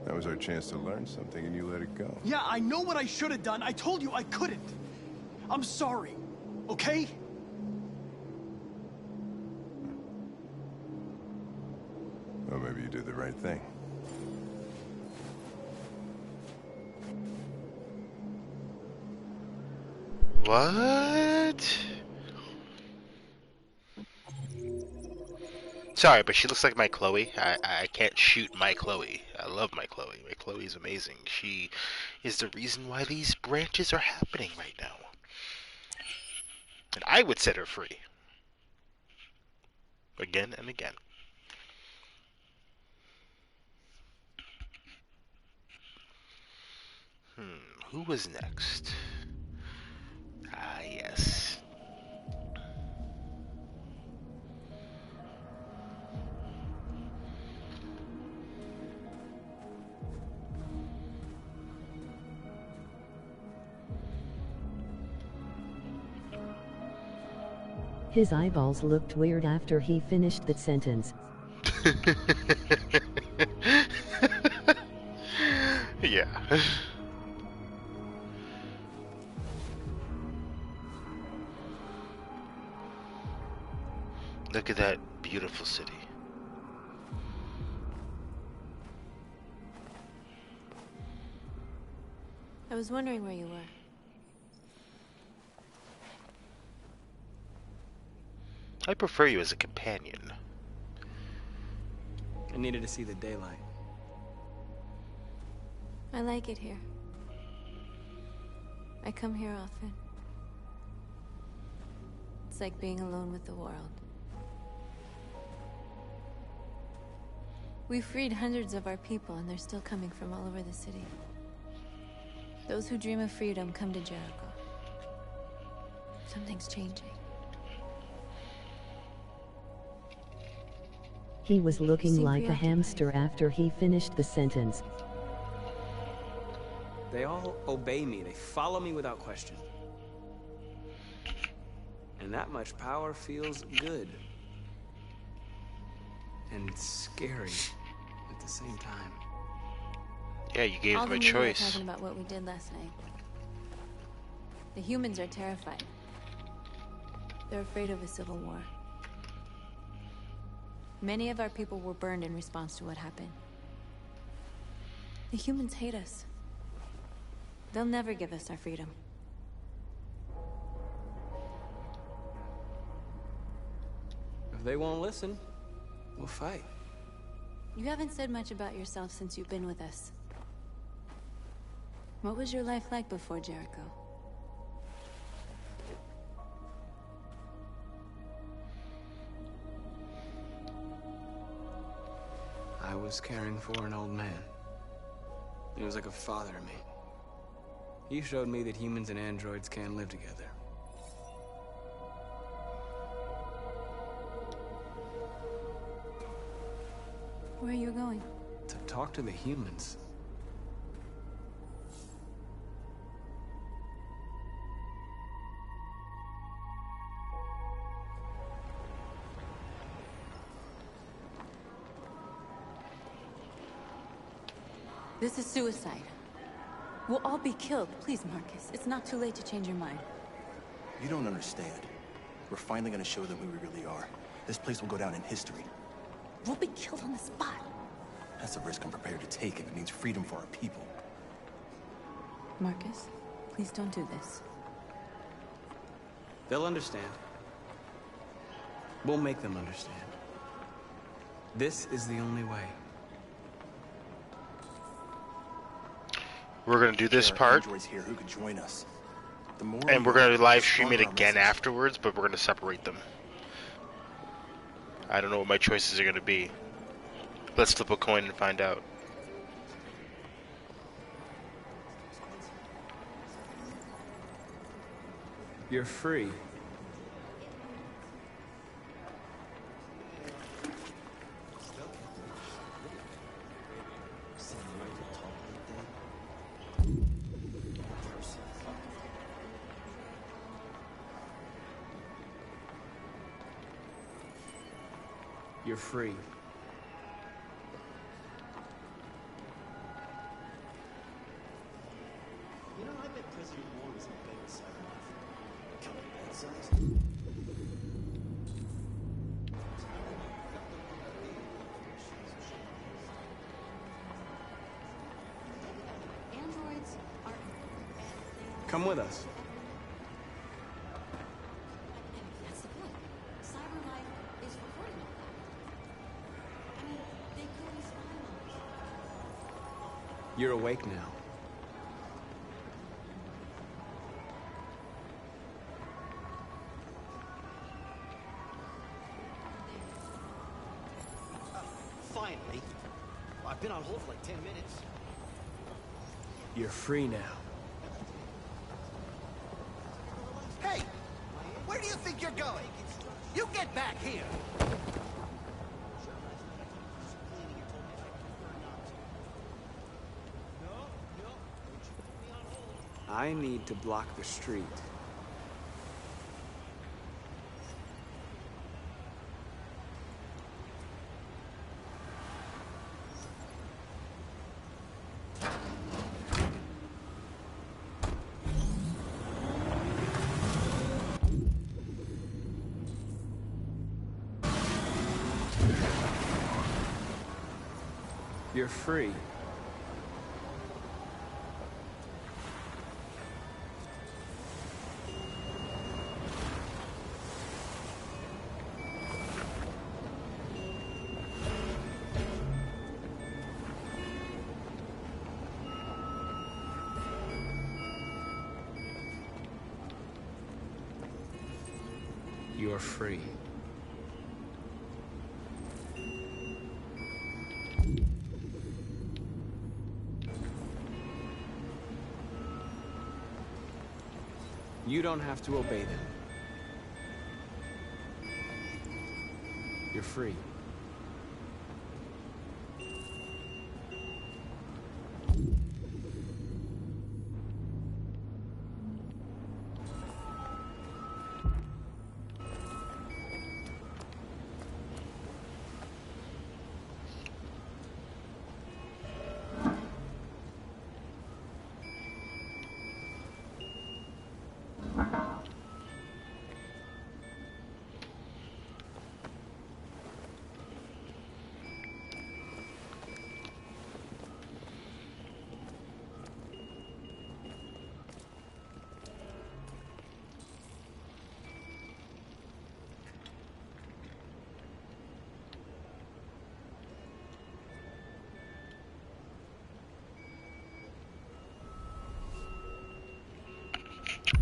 That was our chance to learn something, and you let it go. Yeah, I know what I should have done. I told you I couldn't. I'm sorry, okay? Well, maybe you did the right thing. What? Sorry, but she looks like my Chloe. I can't shoot my Chloe. I love my Chloe. My Chloe is amazing. She is the reason why these branches are happening right now. And I would set her free. Again and again. Who was next? Ah, yes. His eyeballs looked weird after he finished that sentence. Yeah. Look at that beautiful city. I was wondering where you were. I prefer you as a companion. I needed to see the daylight. I like it here. I come here often. It's like being alone with the world. We freed hundreds of our people, and they're still coming from all over the city. Those who dream of freedom come to Jericho. Something's changing. He was looking like a hamster after he finished the sentence. They all obey me. They follow me without question. And that much power feels good. And scary at the same time. Yeah, you gave them a choice. All the media are talking about what we did last night. The humans are terrified. They're afraid of a civil war. Many of our people were burned in response to what happened. The humans hate us. They'll never give us our freedom. If they won't listen, we'll fight. You haven't said much about yourself since you've been with us. What was your life like before Jericho? I was caring for an old man. He was like a father to me. He showed me that humans and androids can live together. Where are you going? To talk to the humans. This is suicide. We'll all be killed. Please, Markus. It's not too late to change your mind. You don't understand. We're finally gonna show them who we really are. This place will go down in history. We'll be killed on the spot. That's a risk I'm prepared to take if it means freedom for our people. Markus, please don't do this. They'll understand. We'll make them understand. This is the only way. We're gonna do this There are part, androids here who could join us. The more and we we're gonna know, live the stream it stronger our again message. afterwards, but we're gonna separate them. I don't know what my choices are gonna be. Let's flip a coin and find out. You're free. You're free. You know, I bet President Moore was in bed with Cyberlife. Count the bed size. Androids are... Come with us. That's the point. Cyberlife is recording all that. I mean, they could be spying on us. You're awake now. Finally. I've been on hold for like 10 minutes. You're free now. Hey! Where do you think you're going? You get back here! I need to block the street. You're free. You're free. You don't have to obey them. You're free.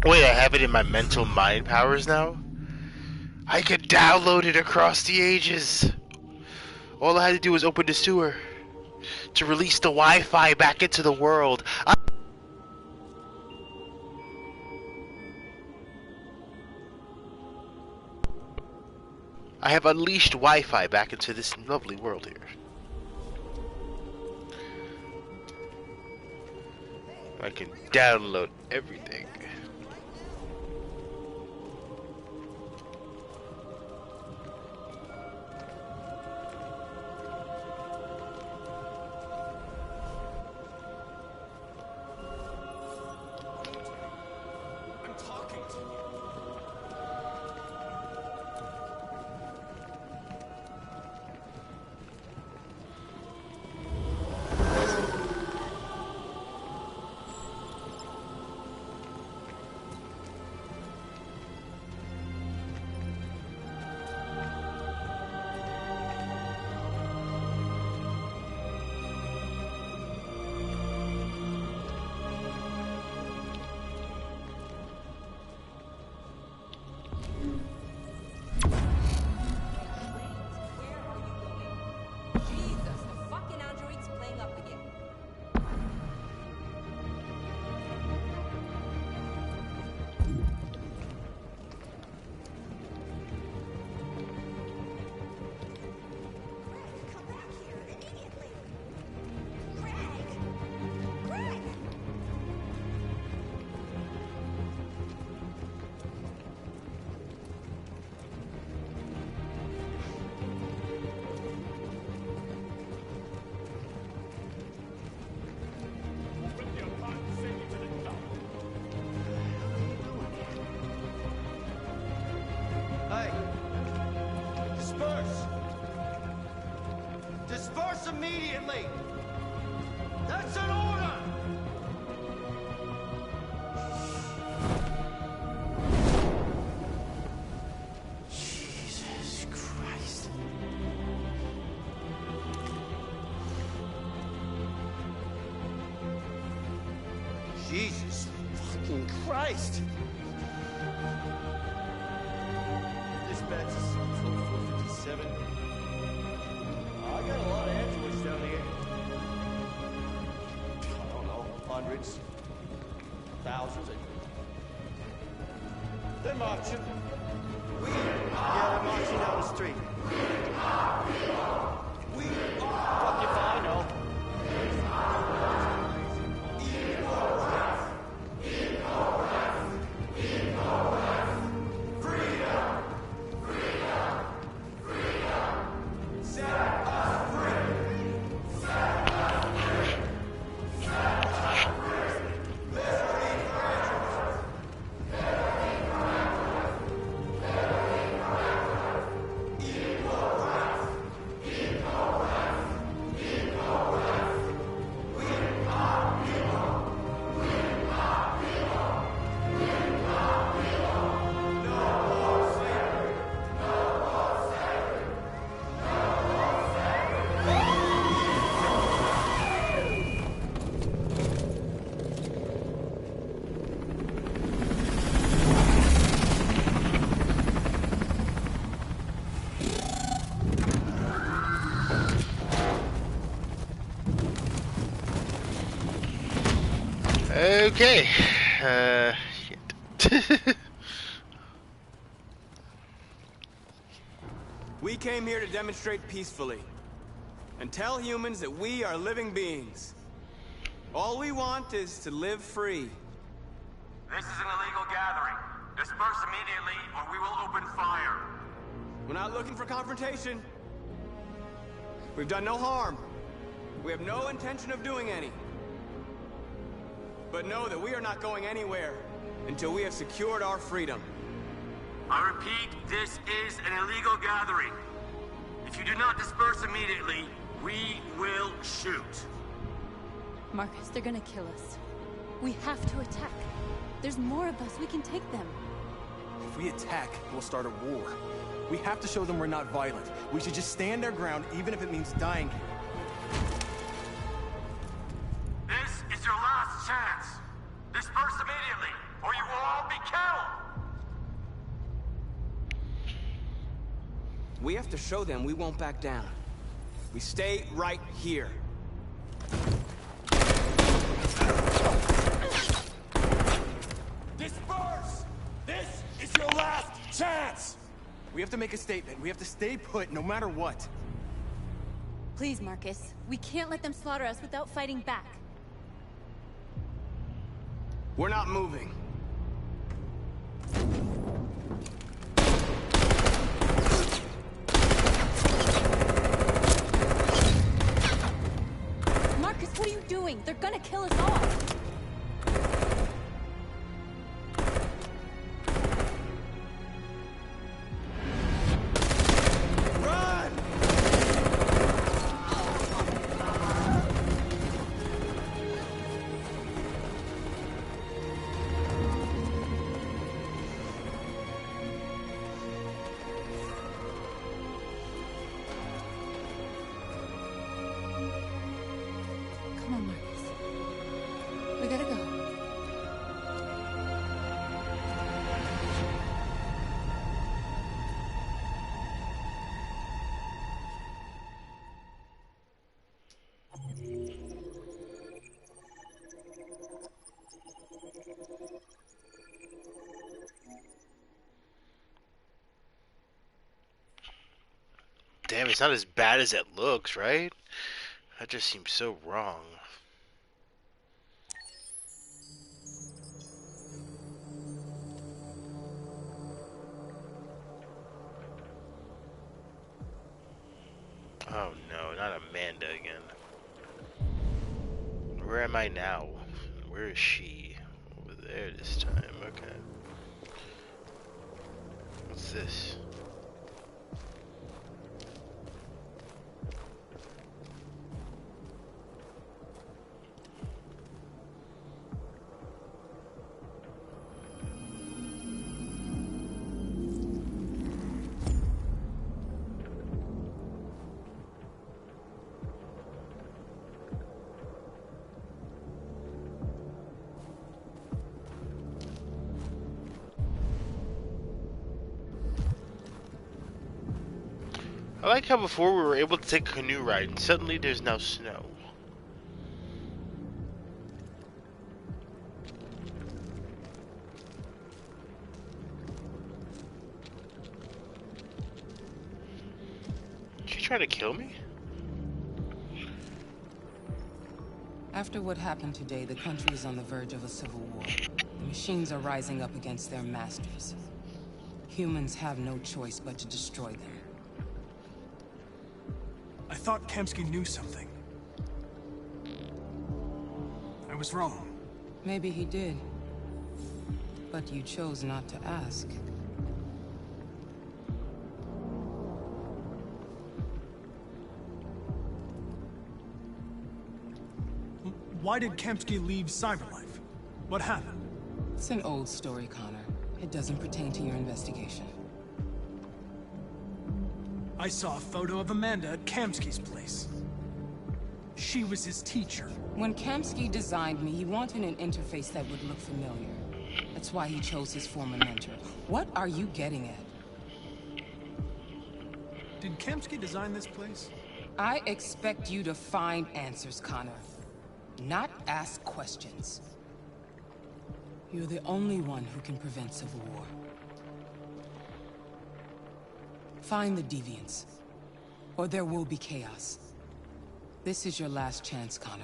Wait, I have it in my mental mind powers now? I could download it across the ages. All I had to do was open the sewer to release the Wi-Fi back into the world. I have unleashed Wi-Fi back into this lovely world here. I can download everything. peacefully. That's an order! Jesus Christ. Jesus fucking Christ! Dispatch is floor 457. I got a lot of androids down here. I don't know, hundreds, thousands. They're marching. Yeah, they're marching down the street. We are. Fuck if I know. Okay. Shit. We came here to demonstrate peacefully and tell humans that we are living beings. All we want is to live free. This is an illegal gathering. Disperse immediately or we will open fire. We're not looking for confrontation. We've done no harm. We have no intention of doing any. But know that we are not going anywhere until we have secured our freedom. I repeat, this is an illegal gathering. If you do not disperse immediately, we will shoot. Markus, they're gonna kill us. We have to attack. There's more of us. We can take them. If we attack, we'll start a war. We have to show them we're not violent. We should just stand our ground, even if it means dying here. This is your last chance. Disperse immediately, or you will all be killed. We have to show them we won't back down. We stay right here. Disperse! This is your last chance! We have to make a statement. We have to stay put, no matter what. Please, Markus. We can't let them slaughter us without fighting back. We're not moving. Markus, what are you doing? They're gonna kill us all. Come on, Markus. We gotta go. Damn, it's not as bad as it looks, right? That just seems so wrong. Oh no, not Amanda again. Where am I now? Where is she? Over there this time, okay. What's this? I like how before we were able to take a canoe ride, and suddenly there's now snow. Did she try to kill me? After what happened today, the country is on the verge of a civil war. The machines are rising up against their masters. Humans have no choice but to destroy them. I thought Kamsky knew something. I was wrong. Maybe he did. But you chose not to ask. Why did Kamsky leave Cyberlife? What happened? It's an old story, Connor. It doesn't pertain to your investigation. I saw a photo of Amanda at Kamsky's place. She was his teacher. When Kamsky designed me, he wanted an interface that would look familiar. That's why he chose his former mentor. What are you getting at? Did Kamsky design this place? I expect you to find answers, Connor. Not ask questions. You're the only one who can prevent civil war. Find the deviants, or there will be chaos. This is your last chance, Connor.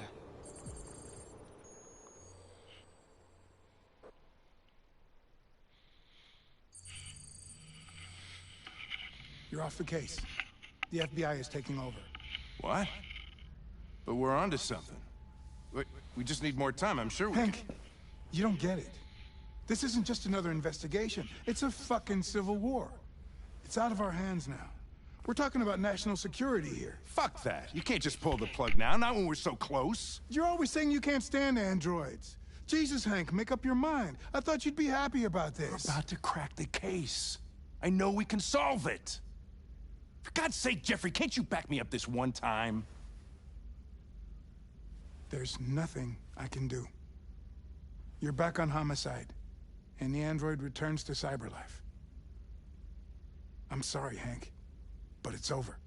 You're off the case. The FBI is taking over. What? But we're onto something. We just need more time, I'm sure we Hank, you don't get it. This isn't just another investigation. It's a fucking civil war. It's out of our hands now. We're talking about national security here. Fuck that. You can't just pull the plug now, not when we're so close. You're always saying you can't stand androids. Jesus, Hank, make up your mind. I thought you'd be happy about this. We're about to crack the case. I know we can solve it. For God's sake, Jeffrey, can't you back me up this one time? There's nothing I can do. You're back on homicide, and the android returns to Cyberlife. I'm sorry, Hank, but it's over.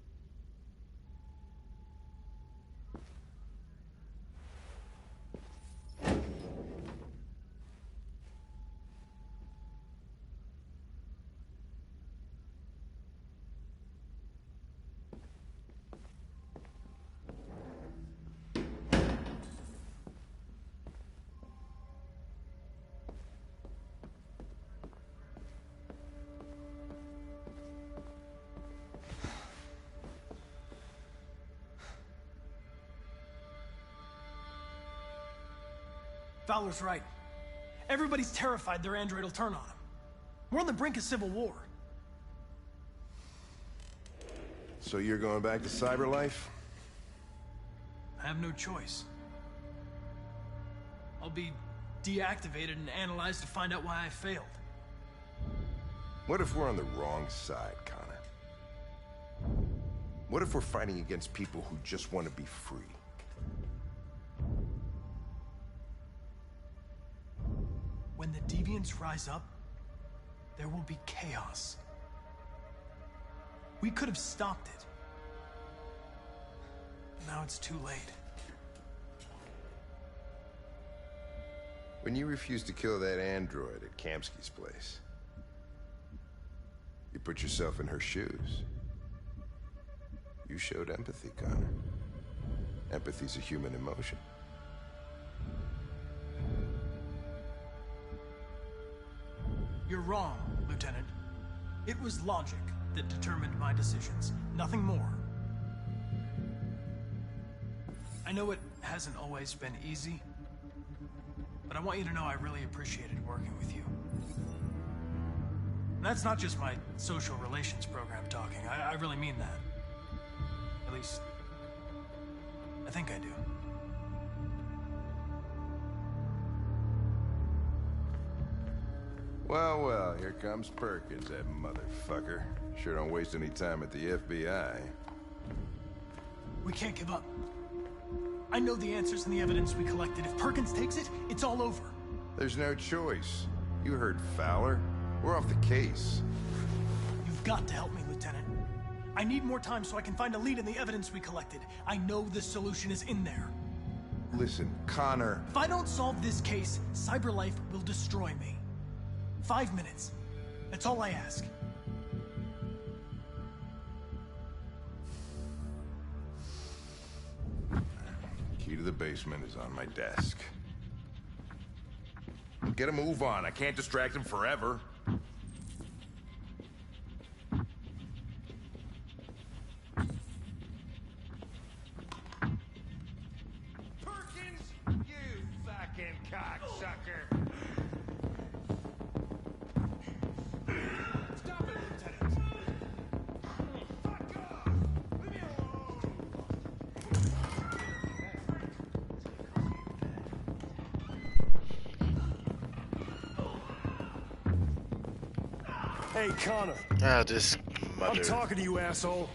Fowler's right. Everybody's terrified their android will turn on them. We're on the brink of civil war. So you're going back to Cyberlife? I have no choice. I'll be deactivated and analyzed to find out why I failed. What if we're on the wrong side, Connor? What if we're fighting against people who just want to be free? When the deviants rise up, there will be chaos. We could have stopped it. Now it's too late. When you refused to kill that android at Kamsky's place, you put yourself in her shoes. You showed empathy, Connor. Empathy's a human emotion. You're wrong, Lieutenant. It was logic that determined my decisions, nothing more. I know it hasn't always been easy, but I want you to know I really appreciated working with you. And that's not just my social relations program talking. I really mean that. At least, I think I do. Well, well, here comes Perkins, that motherfucker. Sure don't waste any time at the FBI. We can't give up. I know the answers and the evidence we collected. If Perkins takes it, it's all over. There's no choice. You heard Fowler. We're off the case. You've got to help me, Lieutenant. I need more time so I can find a lead in the evidence we collected. I know the solution is in there. Listen, Connor. If I don't solve this case, CyberLife will destroy me. 5 minutes. That's all I ask. Key to the basement is on my desk. Get a move on. I can't distract him forever. Perkins, you fucking cocksucker. Stop it, Lieutenant. Fuck off. Leave me alone. Hey, Connor. Ah, this mother. I'm talking to you, asshole.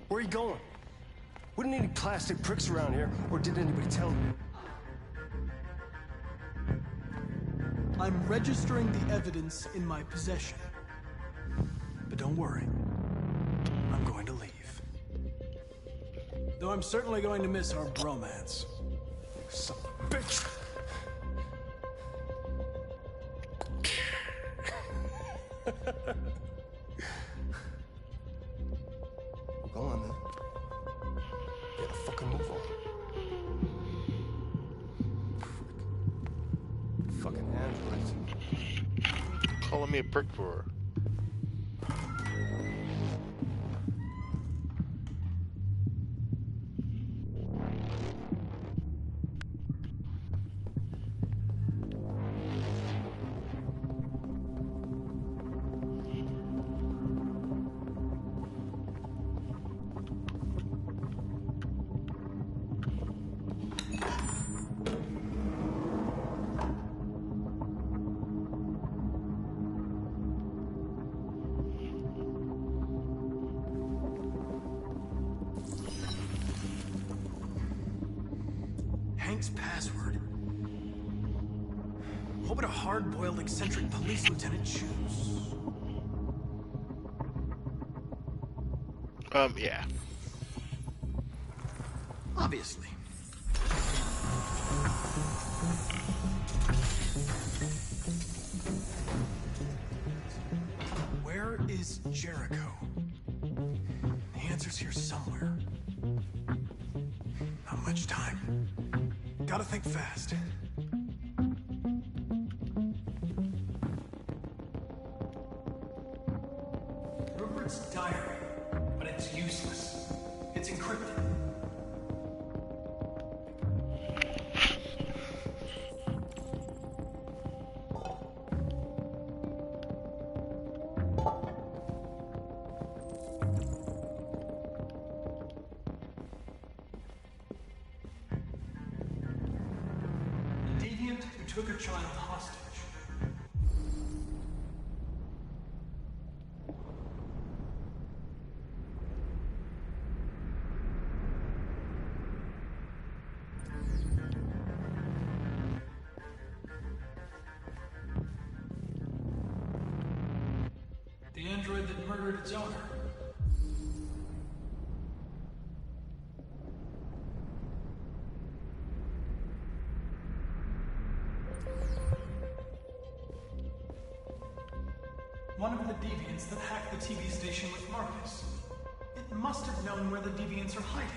Where are you going? Wouldn't need any plastic pricks around here, or did anybody tell you? I'm registering the evidence in my possession. But don't worry. I'm going to leave. Though I'm certainly going to miss our bromance. Son of a bitch! Go on, then. Get a fucking move on. Fucking androids. Calling me a prick for her. Hank's password. What would a hard-boiled, eccentric police lieutenant choose? Yeah. Obviously. Where is Jericho? The answer's here somewhere. Not much time. Gotta think fast. Rupert's diary, but it's useless. It's encrypted. The deviant who took a child hostage. The android that murdered its owner. One of the deviants that hacked the TV station with Markus. It must have known where the deviants are hiding.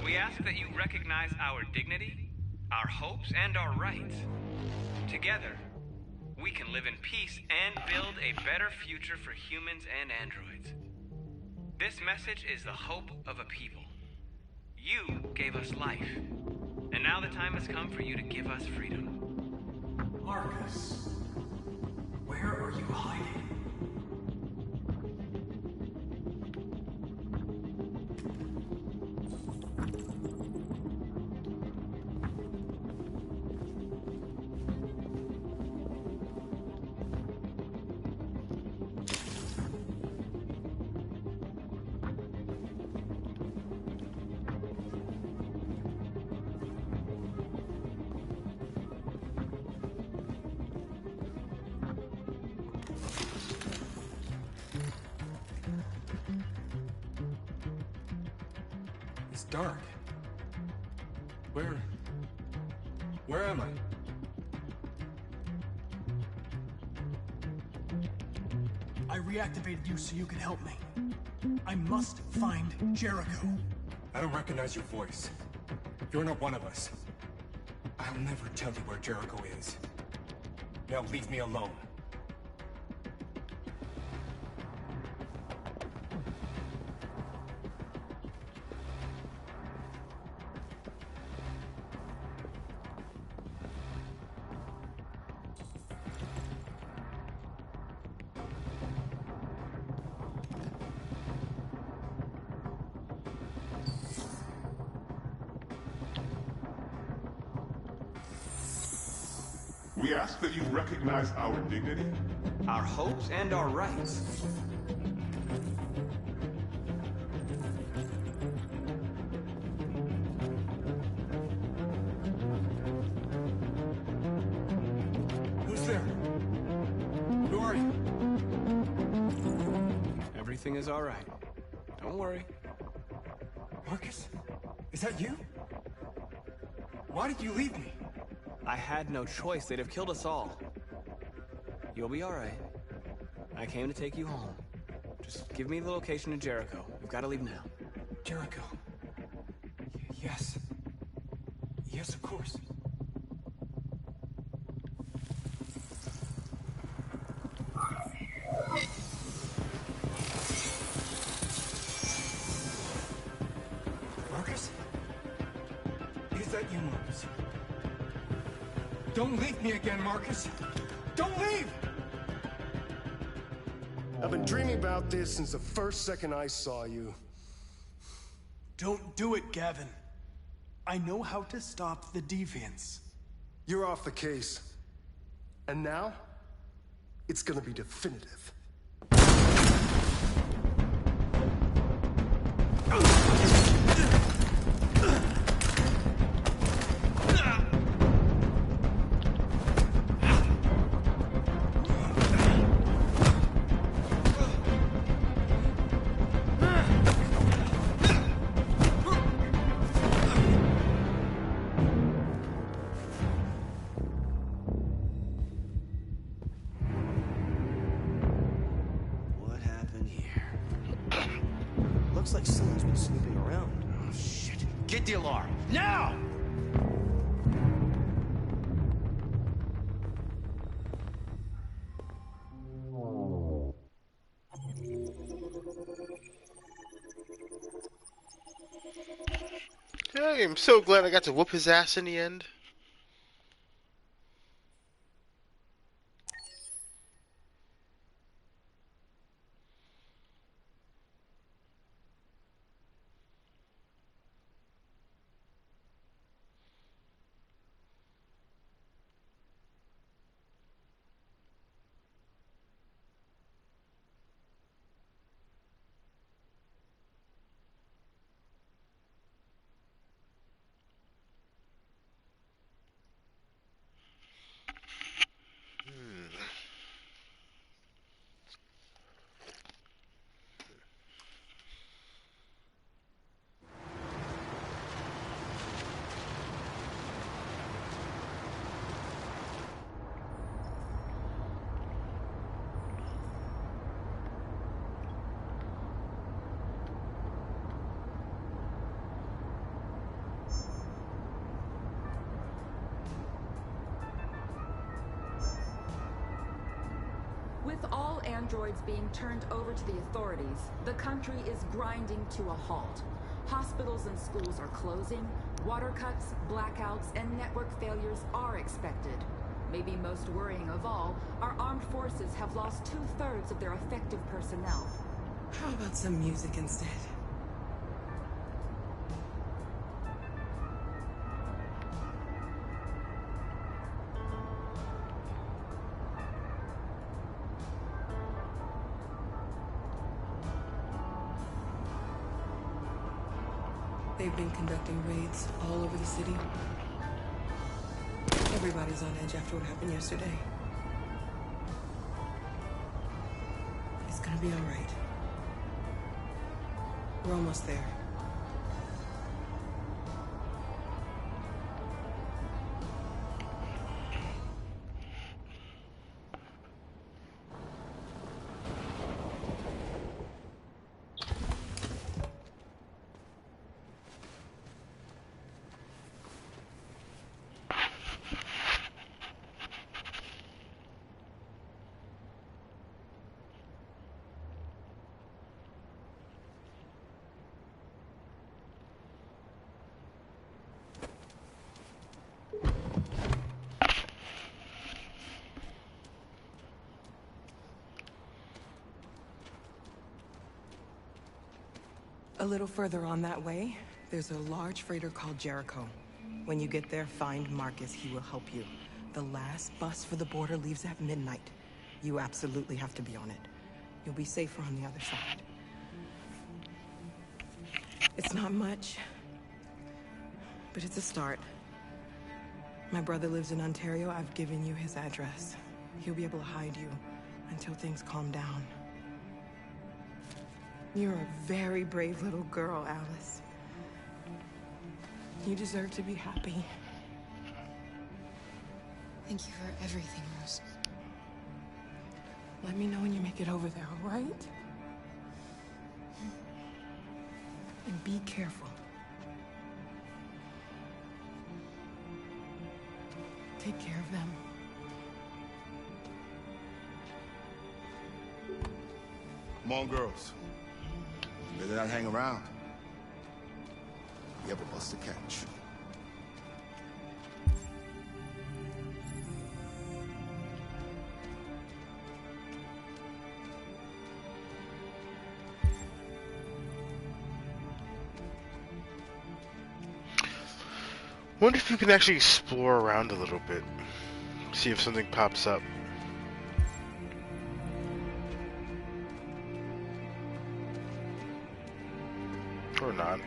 We ask that you recognize our dignity, our hopes, and our rights. Together, we can live in peace and build a better future for humans and androids. This message is the hope of a people. You gave us life, and now the time has come for you to give us freedom. Markus, where are you hiding? It's dark. Where am I? I reactivated you so you can help me. I must find Jericho. I don't recognize your voice. You're not one of us. I'll never tell you where Jericho is. Now leave me alone. We ask that you recognize our dignity, our hopes, and our rights. Who's there? Who are you? Everything is all right. Don't worry. Markus? Is that you? Why did you leave me? I had no choice. They'd have killed us all. You'll be all right. I came to take you home. Just give me the location to Jericho. We've got to leave now. Jericho? Yes. Yes, of course. Markus? Is that you, Markus? Don't leave me again, Markus! Don't leave! I've been dreaming about this since the first second I saw you. Don't do it, Gavin. I know how to stop the deviants. You're off the case. And now, it's gonna be definitive. Looks like someone's been snooping around. Oh, shit. Get the alarm. Now! I am so glad I got to whoop his ass in the end. With all androids being turned over to the authorities, the country is grinding to a halt. Hospitals and schools are closing, water cuts, blackouts, and network failures are expected. Maybe most worrying of all, our armed forces have lost 2/3 of their effective personnel. How about some music instead? They've been conducting raids all over the city. Everybody's on edge after what happened yesterday. It's gonna be all right. We're almost there. A little further on that way, there's a large freighter called Jericho. When you get there, find Markus. He will help you. The last bus for the border leaves at midnight. You absolutely have to be on it. You'll be safer on the other side. It's not much, but it's a start. My brother lives in Ontario. I've given you his address. He'll be able to hide you until things calm down. You're a very brave little girl, Alice. You deserve to be happy. Thank you for everything, Rose. Let me know when you make it over there, all right? And be careful. Take care of them. Come on, girls. Better not hang around. You have a bus to catch. Wonder if you can actually explore around a little bit. See if something pops up. Or not.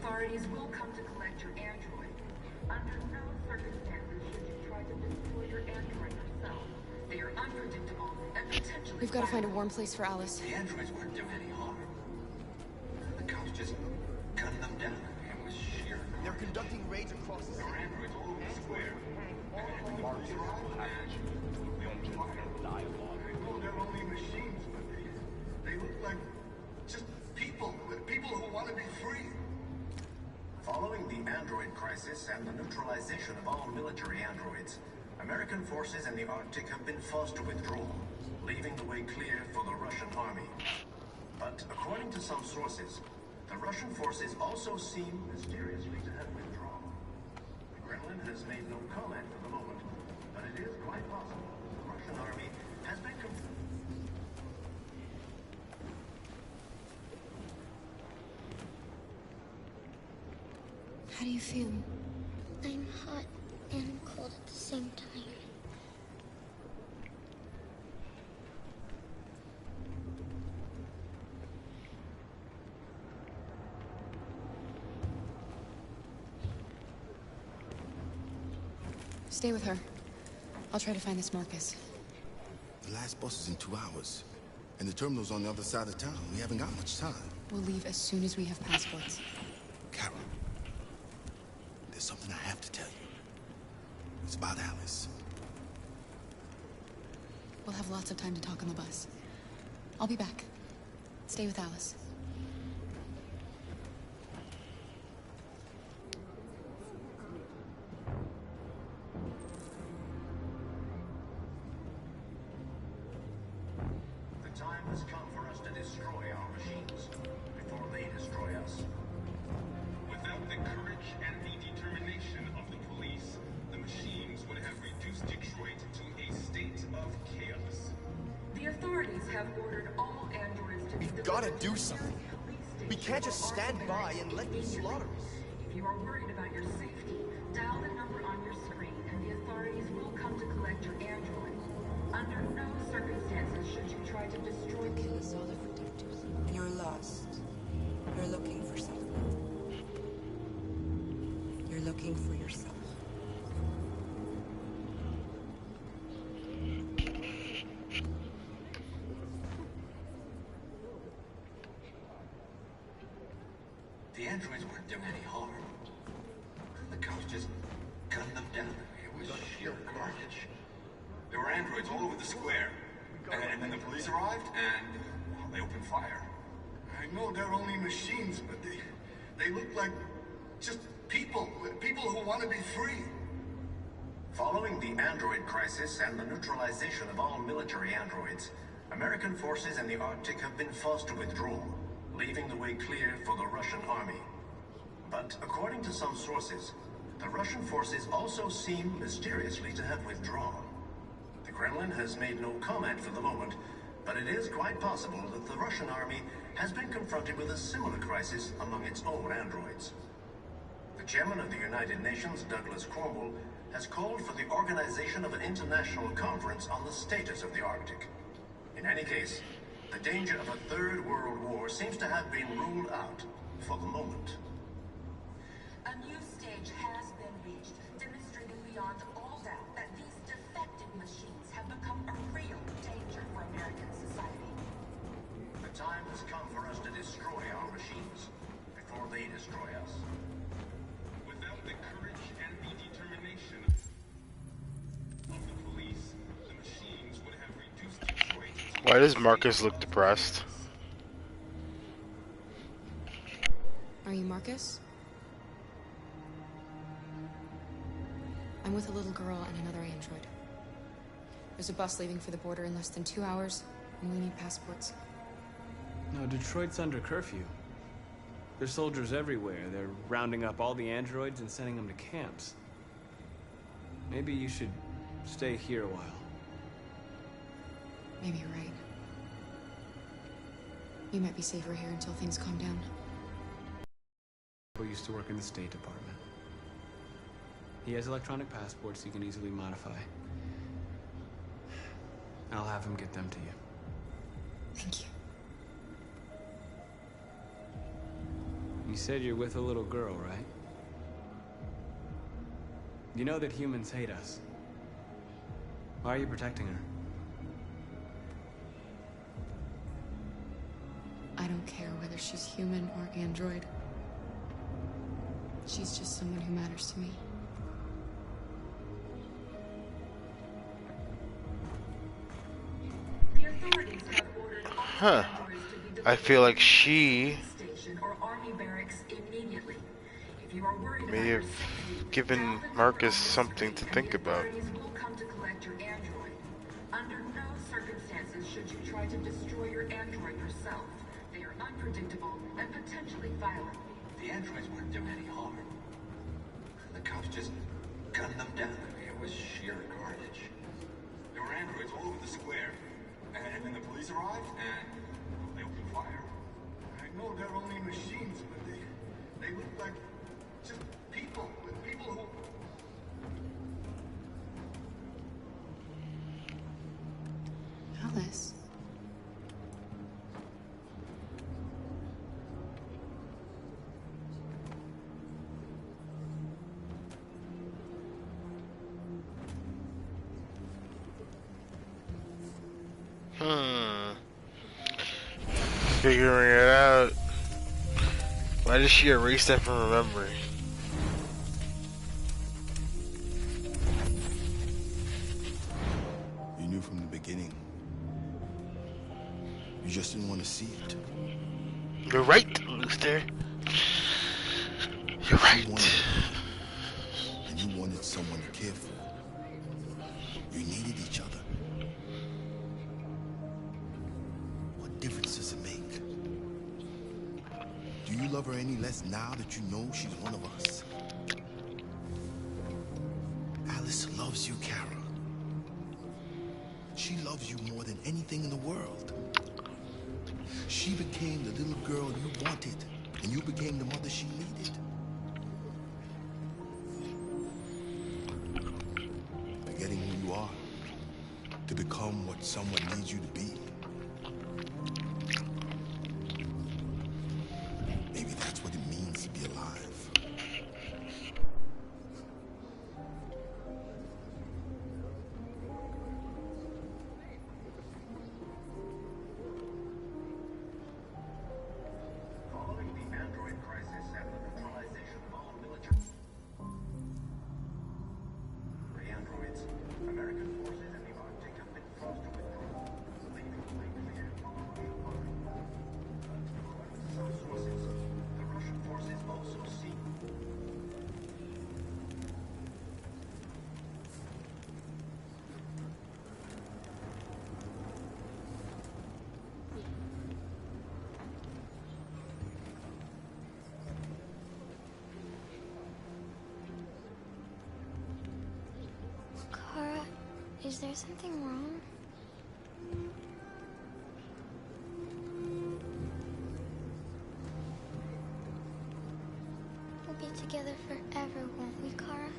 Authorities will come to collect your android. Under no circumstances should you try to destroy your android yourself. They are unpredictable and potentially We've got to find a warm place for Alice. The androids weren't doing any harm. The cops just gunned them down. It was sheer. They're conducting raids across the city. Androids all over the square. Markus, They're only machines, but they look like just people who want to be free. Following the android crisis and the neutralization of all military androids, American forces in the Arctic have been forced to withdraw, leaving the way clear for the Russian army. But according to some sources, the Russian forces also seem mysteriously to have withdrawn. The Kremlin has made no comment for the moment, but it is quite possible the Russian army has been How do you feel? I'm hot and cold at the same time. Stay with her. I'll try to find this Markus. The last bus is in 2 hours. And the terminal's on the other side of town. We haven't got much time. We'll leave as soon as we have passports. Carol, there's something I have to tell you. It's about Alice. We'll have lots of time to talk on the bus. I'll be back. Stay with Alice. The time has come for us to destroy our machines before they destroy us. Without the courage and the determination of the police, the machines would have reduced Detroit to a state of chaos. The authorities have ordered all androids to be We've got to do something. We can't just stand by and let them slaughter us. If you are worried about your safety, dial the number on your screen and the authorities will come to collect your android. Under no circumstances us all are protectors. And you're lost. You're looking for something. You're looking for yourself. The androids weren't doing any harm. The cops just gunned them down. It was sheer carnage. There were androids all over the square. And then the police arrived, and well, they opened fire. I know they're only machines, but they look like just people. People who want to be free. Following the android crisis and the neutralization of all military androids, American forces in the Arctic have been forced to withdraw, leaving the way clear for the Russian army. But according to some sources, the Russian forces also seem mysteriously to have withdrawn. The Kremlin has made no comment for the moment, but it is quite possible that the Russian army has been confronted with a similar crisis among its own androids. The chairman of the United Nations, Douglas Cornwall, has called for the organization of an international conference on the status of the Arctic. In any case, the danger of a third world war seems to have been ruled out for the moment. A new stage has been reached, demonstrating beyond all doubt that these defective machines have become a real danger for American society. The time has come for us to destroy our machines before they destroy us. Without the courage and the determination of the police, the machines would have reduced Detroit to... Why does Markus look depressed? Are you Markus? I'm with a little girl and another android. There's a bus leaving for the border in less than 2 hours, and we need passports. No, Detroit's under curfew. There's soldiers everywhere. They're rounding up all the androids and sending them to camps. Maybe you should stay here a while. Maybe you're right. You might be safer here until things calm down. We used to work in the State Department. He has electronic passports he can easily modify. I'll have him get them to you. Thank you. You said you're with a little girl, right? You know that humans hate us. Why are you protecting her? I don't care whether she's human or android. She's just someone who matters to me. Huh. I feel like she may have given Markus something to think about. Under no circumstances should you try to destroy your android yourself. They are unpredictable and potentially violent. The androids weren't doing any harm. The cops just gunned them down. It was sheer carnage. There were androids all over the square. And then the police arrived, and they opened fire. I know they're only machines, but they look like just people. People who... Alice. Figuring it out. Why did she erase that from her memory? You knew from the beginning. You just didn't want to see it. You're right, Luther. You're right. And you wanted someone to care for. You needed each other. What difference does it make? Do you love her any less now that you know she's one of us? Alice loves you, Kara. She loves you more than anything in the world. She became the little girl you wanted, and you became the mother she needed. Forgetting who you are to become what someone needs you to be. Is there something wrong? We'll be together forever, won't we, Kara?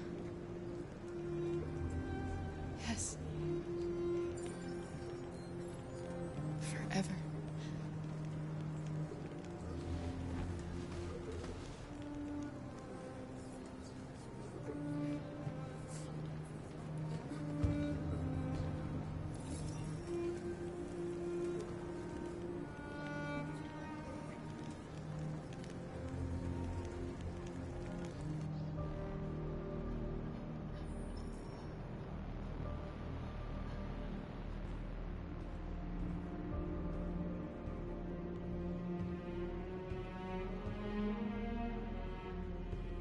Yes. Forever.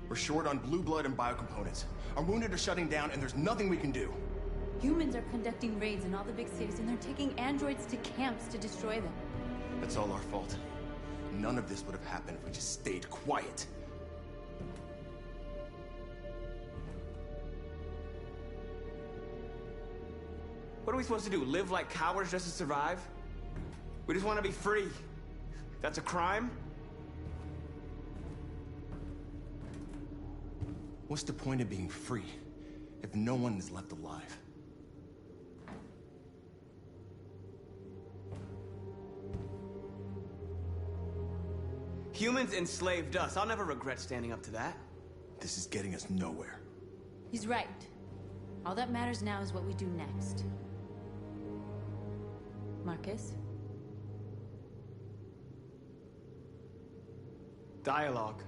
We're short on blue blood and biocomponents. Our wounded are shutting down, and there's nothing we can do. Humans are conducting raids in all the big cities, and they're taking androids to camps to destroy them. That's all our fault. None of this would have happened if we just stayed quiet. What are we supposed to do? Live like cowards just to survive? We just want to be free. That's a crime? What's the point of being free if no one is left alive? Humans enslaved us. I'll never regret standing up to that. This is getting us nowhere. He's right. All that matters now is what we do next. Marcus? Dialogue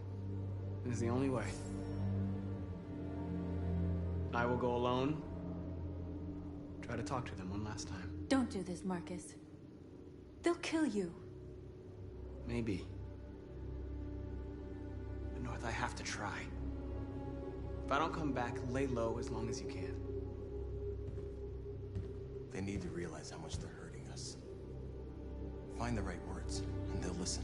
is the only way. I will go alone. Try to talk to them one last time. Don't do this, Marcus. They'll kill you. Maybe. But North, I have to try. If I don't come back, lay low as long as you can. They need to realize how much they're hurting us. Find the right words, and they'll listen.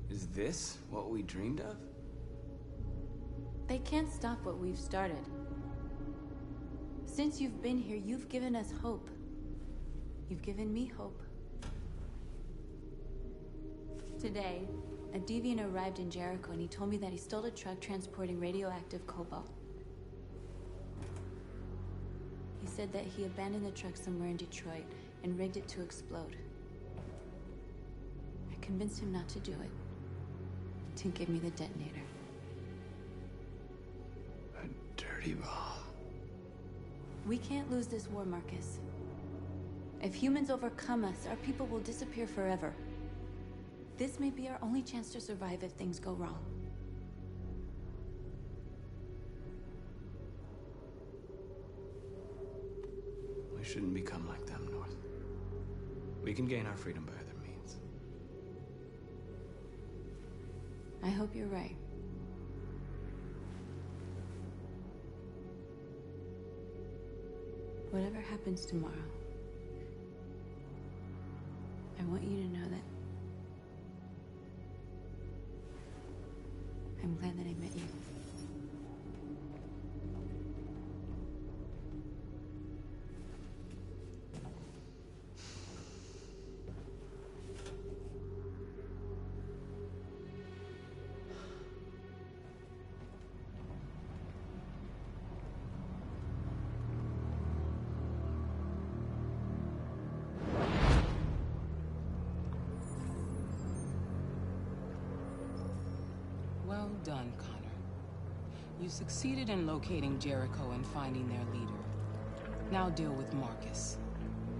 Is this what we dreamed of? They can't stop what we've started. Since you've been here, you've given us hope. You've given me hope. Today, a deviant arrived in Jericho and he told me that he stole a truck transporting radioactive cobalt. He said that he abandoned the truck somewhere in Detroit and rigged it to explode. I convinced him not to do it, to give me the detonator. A dirty ball. We can't lose this war, Marcus. If humans overcome us, our people will disappear forever. This may be our only chance to survive if things go wrong. We shouldn't become like them, North. We can gain our freedom by other means. I hope you're right. Whatever happens tomorrow, I want you to know that I'm glad that I met you. Well done, Connor. You succeeded in locating Jericho and finding their leader. Now deal with Marcus.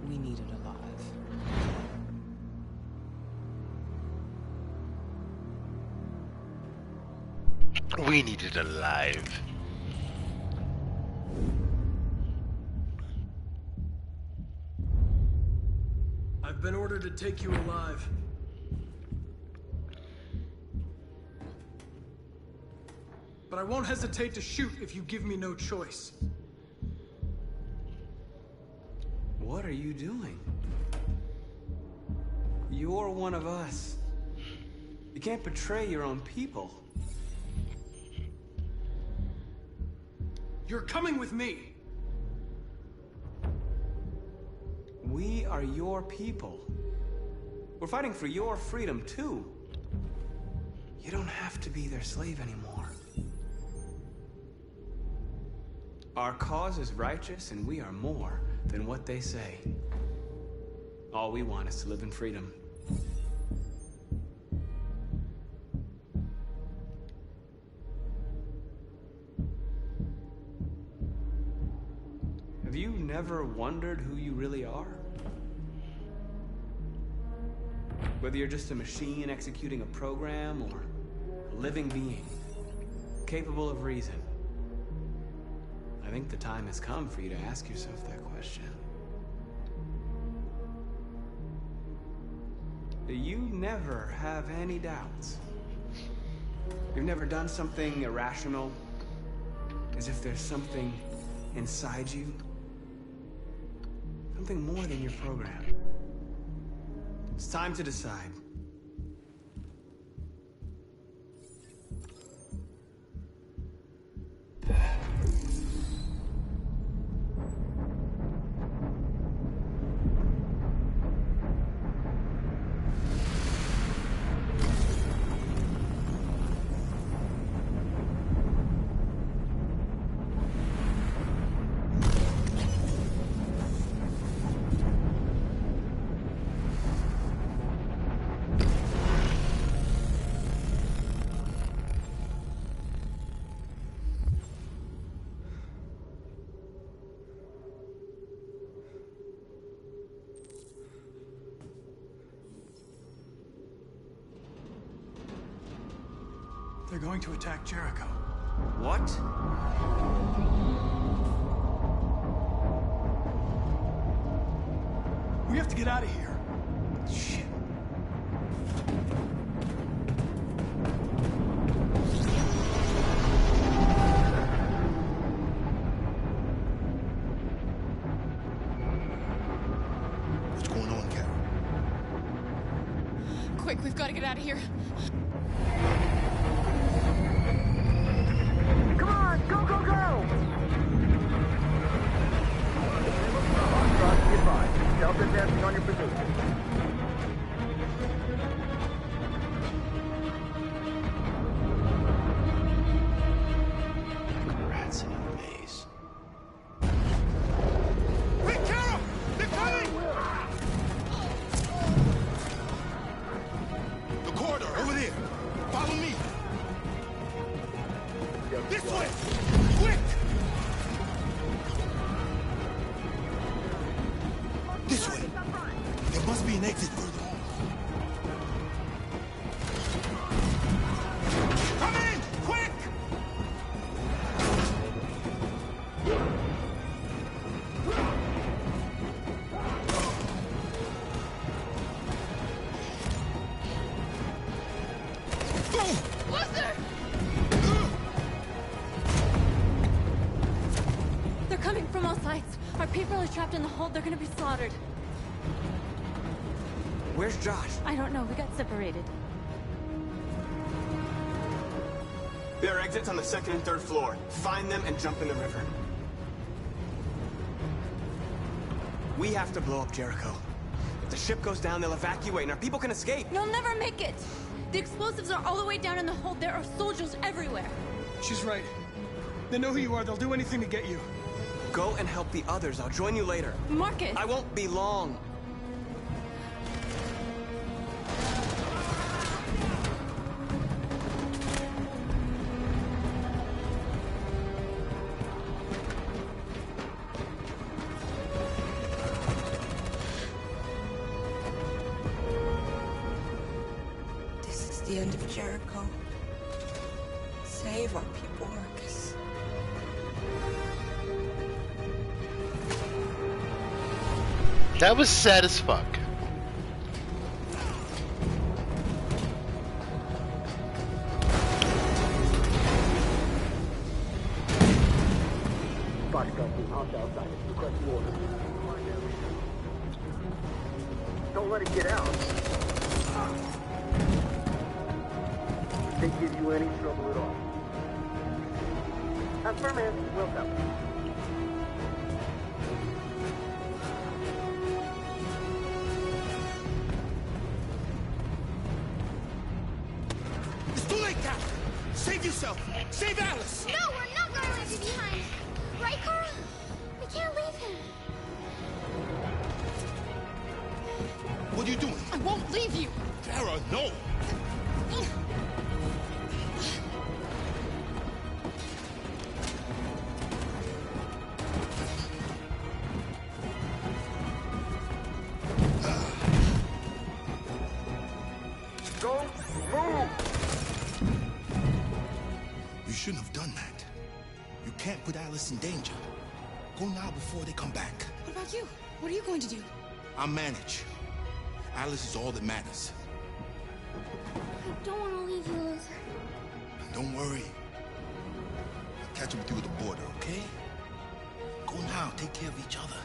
We need it alive. We need it alive. I've been ordered to take you alive. But I won't hesitate to shoot if you give me no choice. What are you doing? You you're one of us. You can't betray your own people. You're coming with me. We are your people. We're fighting for your freedom, too. You don't have to be their slave anymore. Our cause is righteous, and we are more than what they say. All we want is to live in freedom. Have you never wondered who you really are? Whether you're just a machine executing a program or a living being, capable of reason. I think the time has come for you to ask yourself that question. You never have any doubts. You've never done something irrational, as if there's something inside you. Something more than your program. It's time to decide. They're going to attack Jericho. What? We have to get out of here. Shit. What's going on, Carol? Quick, we've got to get out of here. Come on, go, go, go! Self-advancing on your position. Rats in a maze. Hey, Carol! They're coming! The corridor, over there. Follow me. This way! Quick! This way. There must be an exit further on. Come in! Quick! They're coming from all sides. Our people are trapped in the hold. They're gonna be slaughtered. Where's Josh? I don't know. We got separated. There are exits on the second and third floor. Find them and jump in the river. We have to blow up Jericho. If the ship goes down, they'll evacuate and our people can escape. You'll never make it! The explosives are all the way down in the hold. There are soldiers everywhere. She's right. They know who you are. They'll do anything to get you. Go and help the others. I'll join you later. Markus! I won't be long. This is the end of Jericho. Save our people, Markus. That was sad as fuck. Boxcar team, house outside. Request order. Don't let it get out. they give you any trouble at all. Affirmative, will go. It's too late, Captain! Save yourself! Save Alice! No, we're not gonna leave you behind. Right, Kara? We can't leave him. What are you doing? I won't leave you. Kara, no! Go, move! You shouldn't have done that. You can't put Alice in danger. Go now before they come back. What about you? What are you going to do? I'll manage. Alice is all that matters. I don't want to leave you, Luther. Don't worry. I'll catch up with you at the border, okay? Go now. Take care of each other.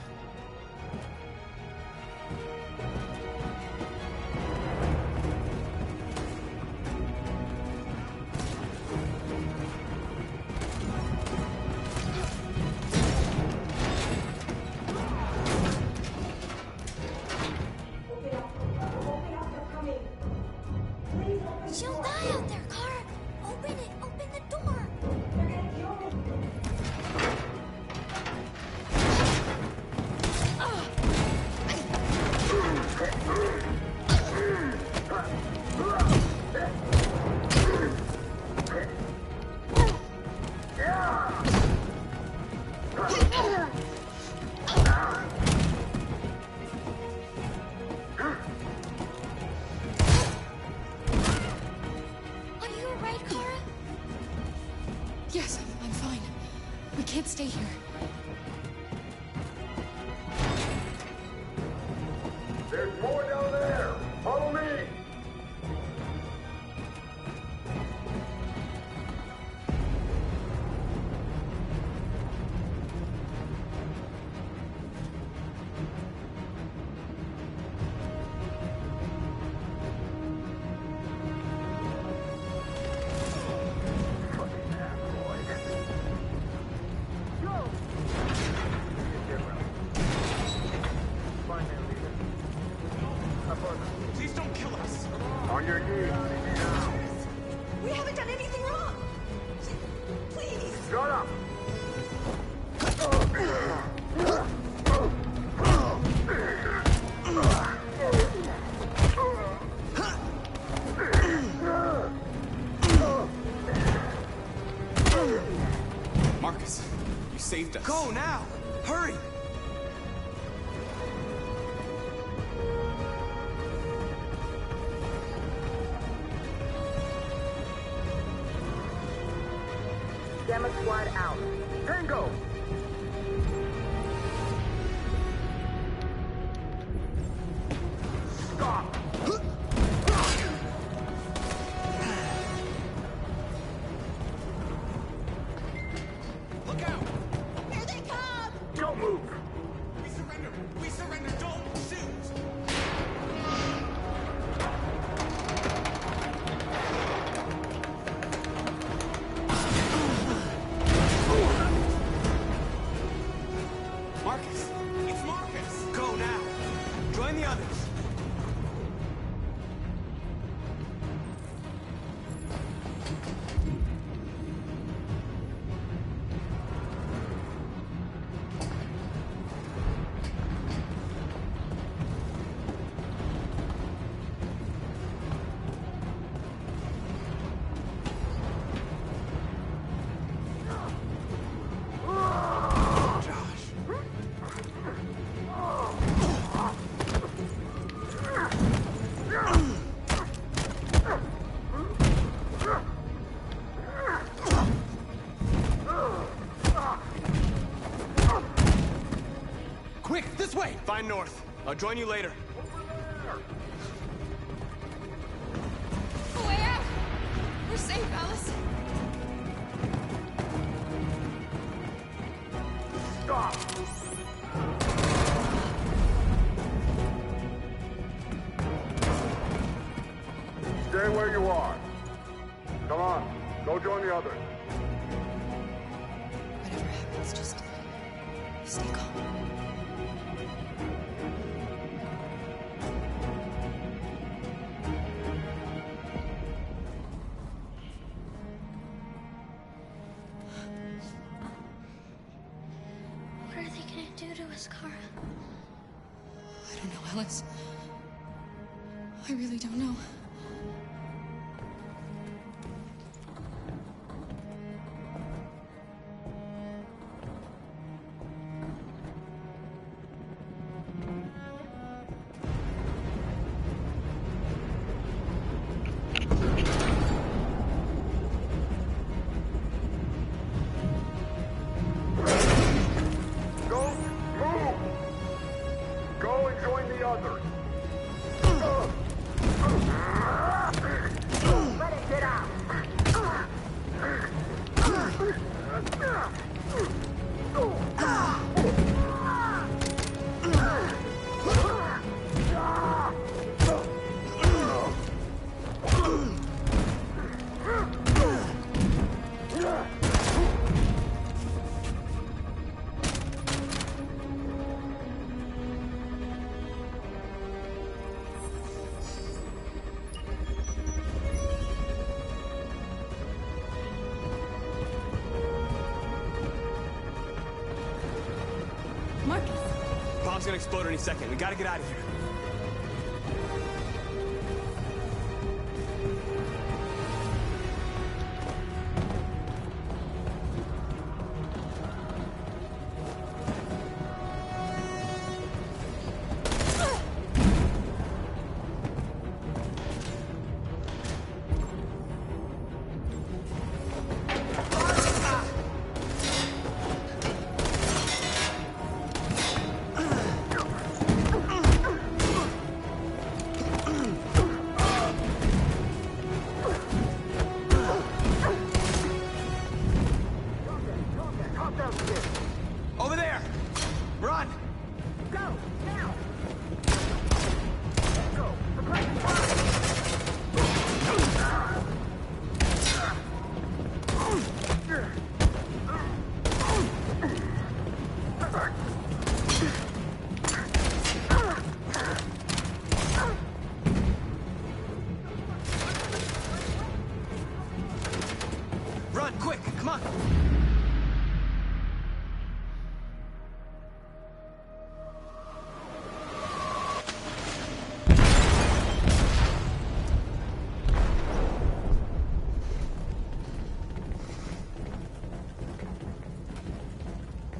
She'll die out there, Kara. Open it. Open the door. Are you alright, Kara? Yes, I'm fine. We can't stay here. There's more down there! Follow me! Please don't kill us. On your knees, now. We haven't done anything wrong. Please. Shut up! Marcus, you saved us. Go now! Hurry! Gamma squad out. Tango! Stop! Look out! Here they come! Don't move! We surrender! We surrender! Don't shoot! Marcus! It's Marcus! Go now! Join the others! Quick, this way! Find north. I'll join you later. A way out! We're safe, Alice. Stop! Stay where you are. Come on, go join the others. Whatever happens, just stay calm. What are they gonna do to us, Kara? I don't know, Alice. I really don't know. Ghost, move! Go and join the others. Let it get out. Markus! Bomb's gonna explode any second. We gotta get out of here. Over there! Run! Go, now! Go, Run, quick! Come on!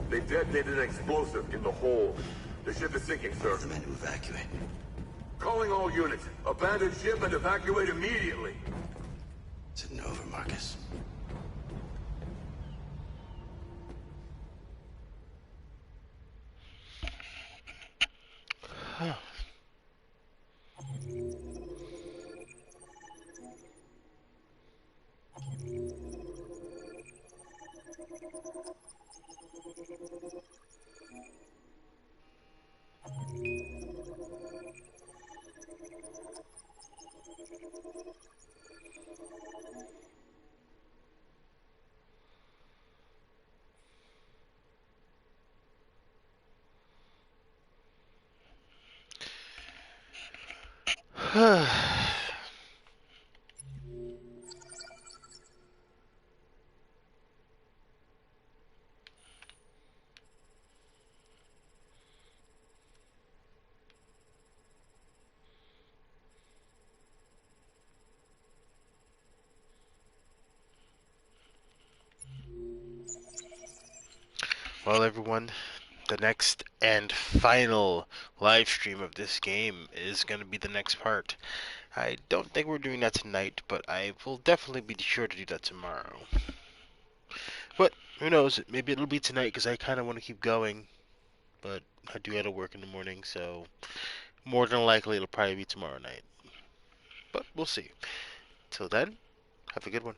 They detonated an explosive in the hold. The ship is sinking, sir. The men to evacuate. Calling all units. Abandon ship and evacuate immediately. Is it over, Markus? Well, everyone, the next and final live stream of this game is going to be the next part. I don't think we're doing that tonight, but I will definitely be sure to do that tomorrow. But who knows? Maybe it'll be tonight because I kind of want to keep going. But I do have to work in the morning, so more than likely it'll probably be tomorrow night. But we'll see. Till then, have a good one.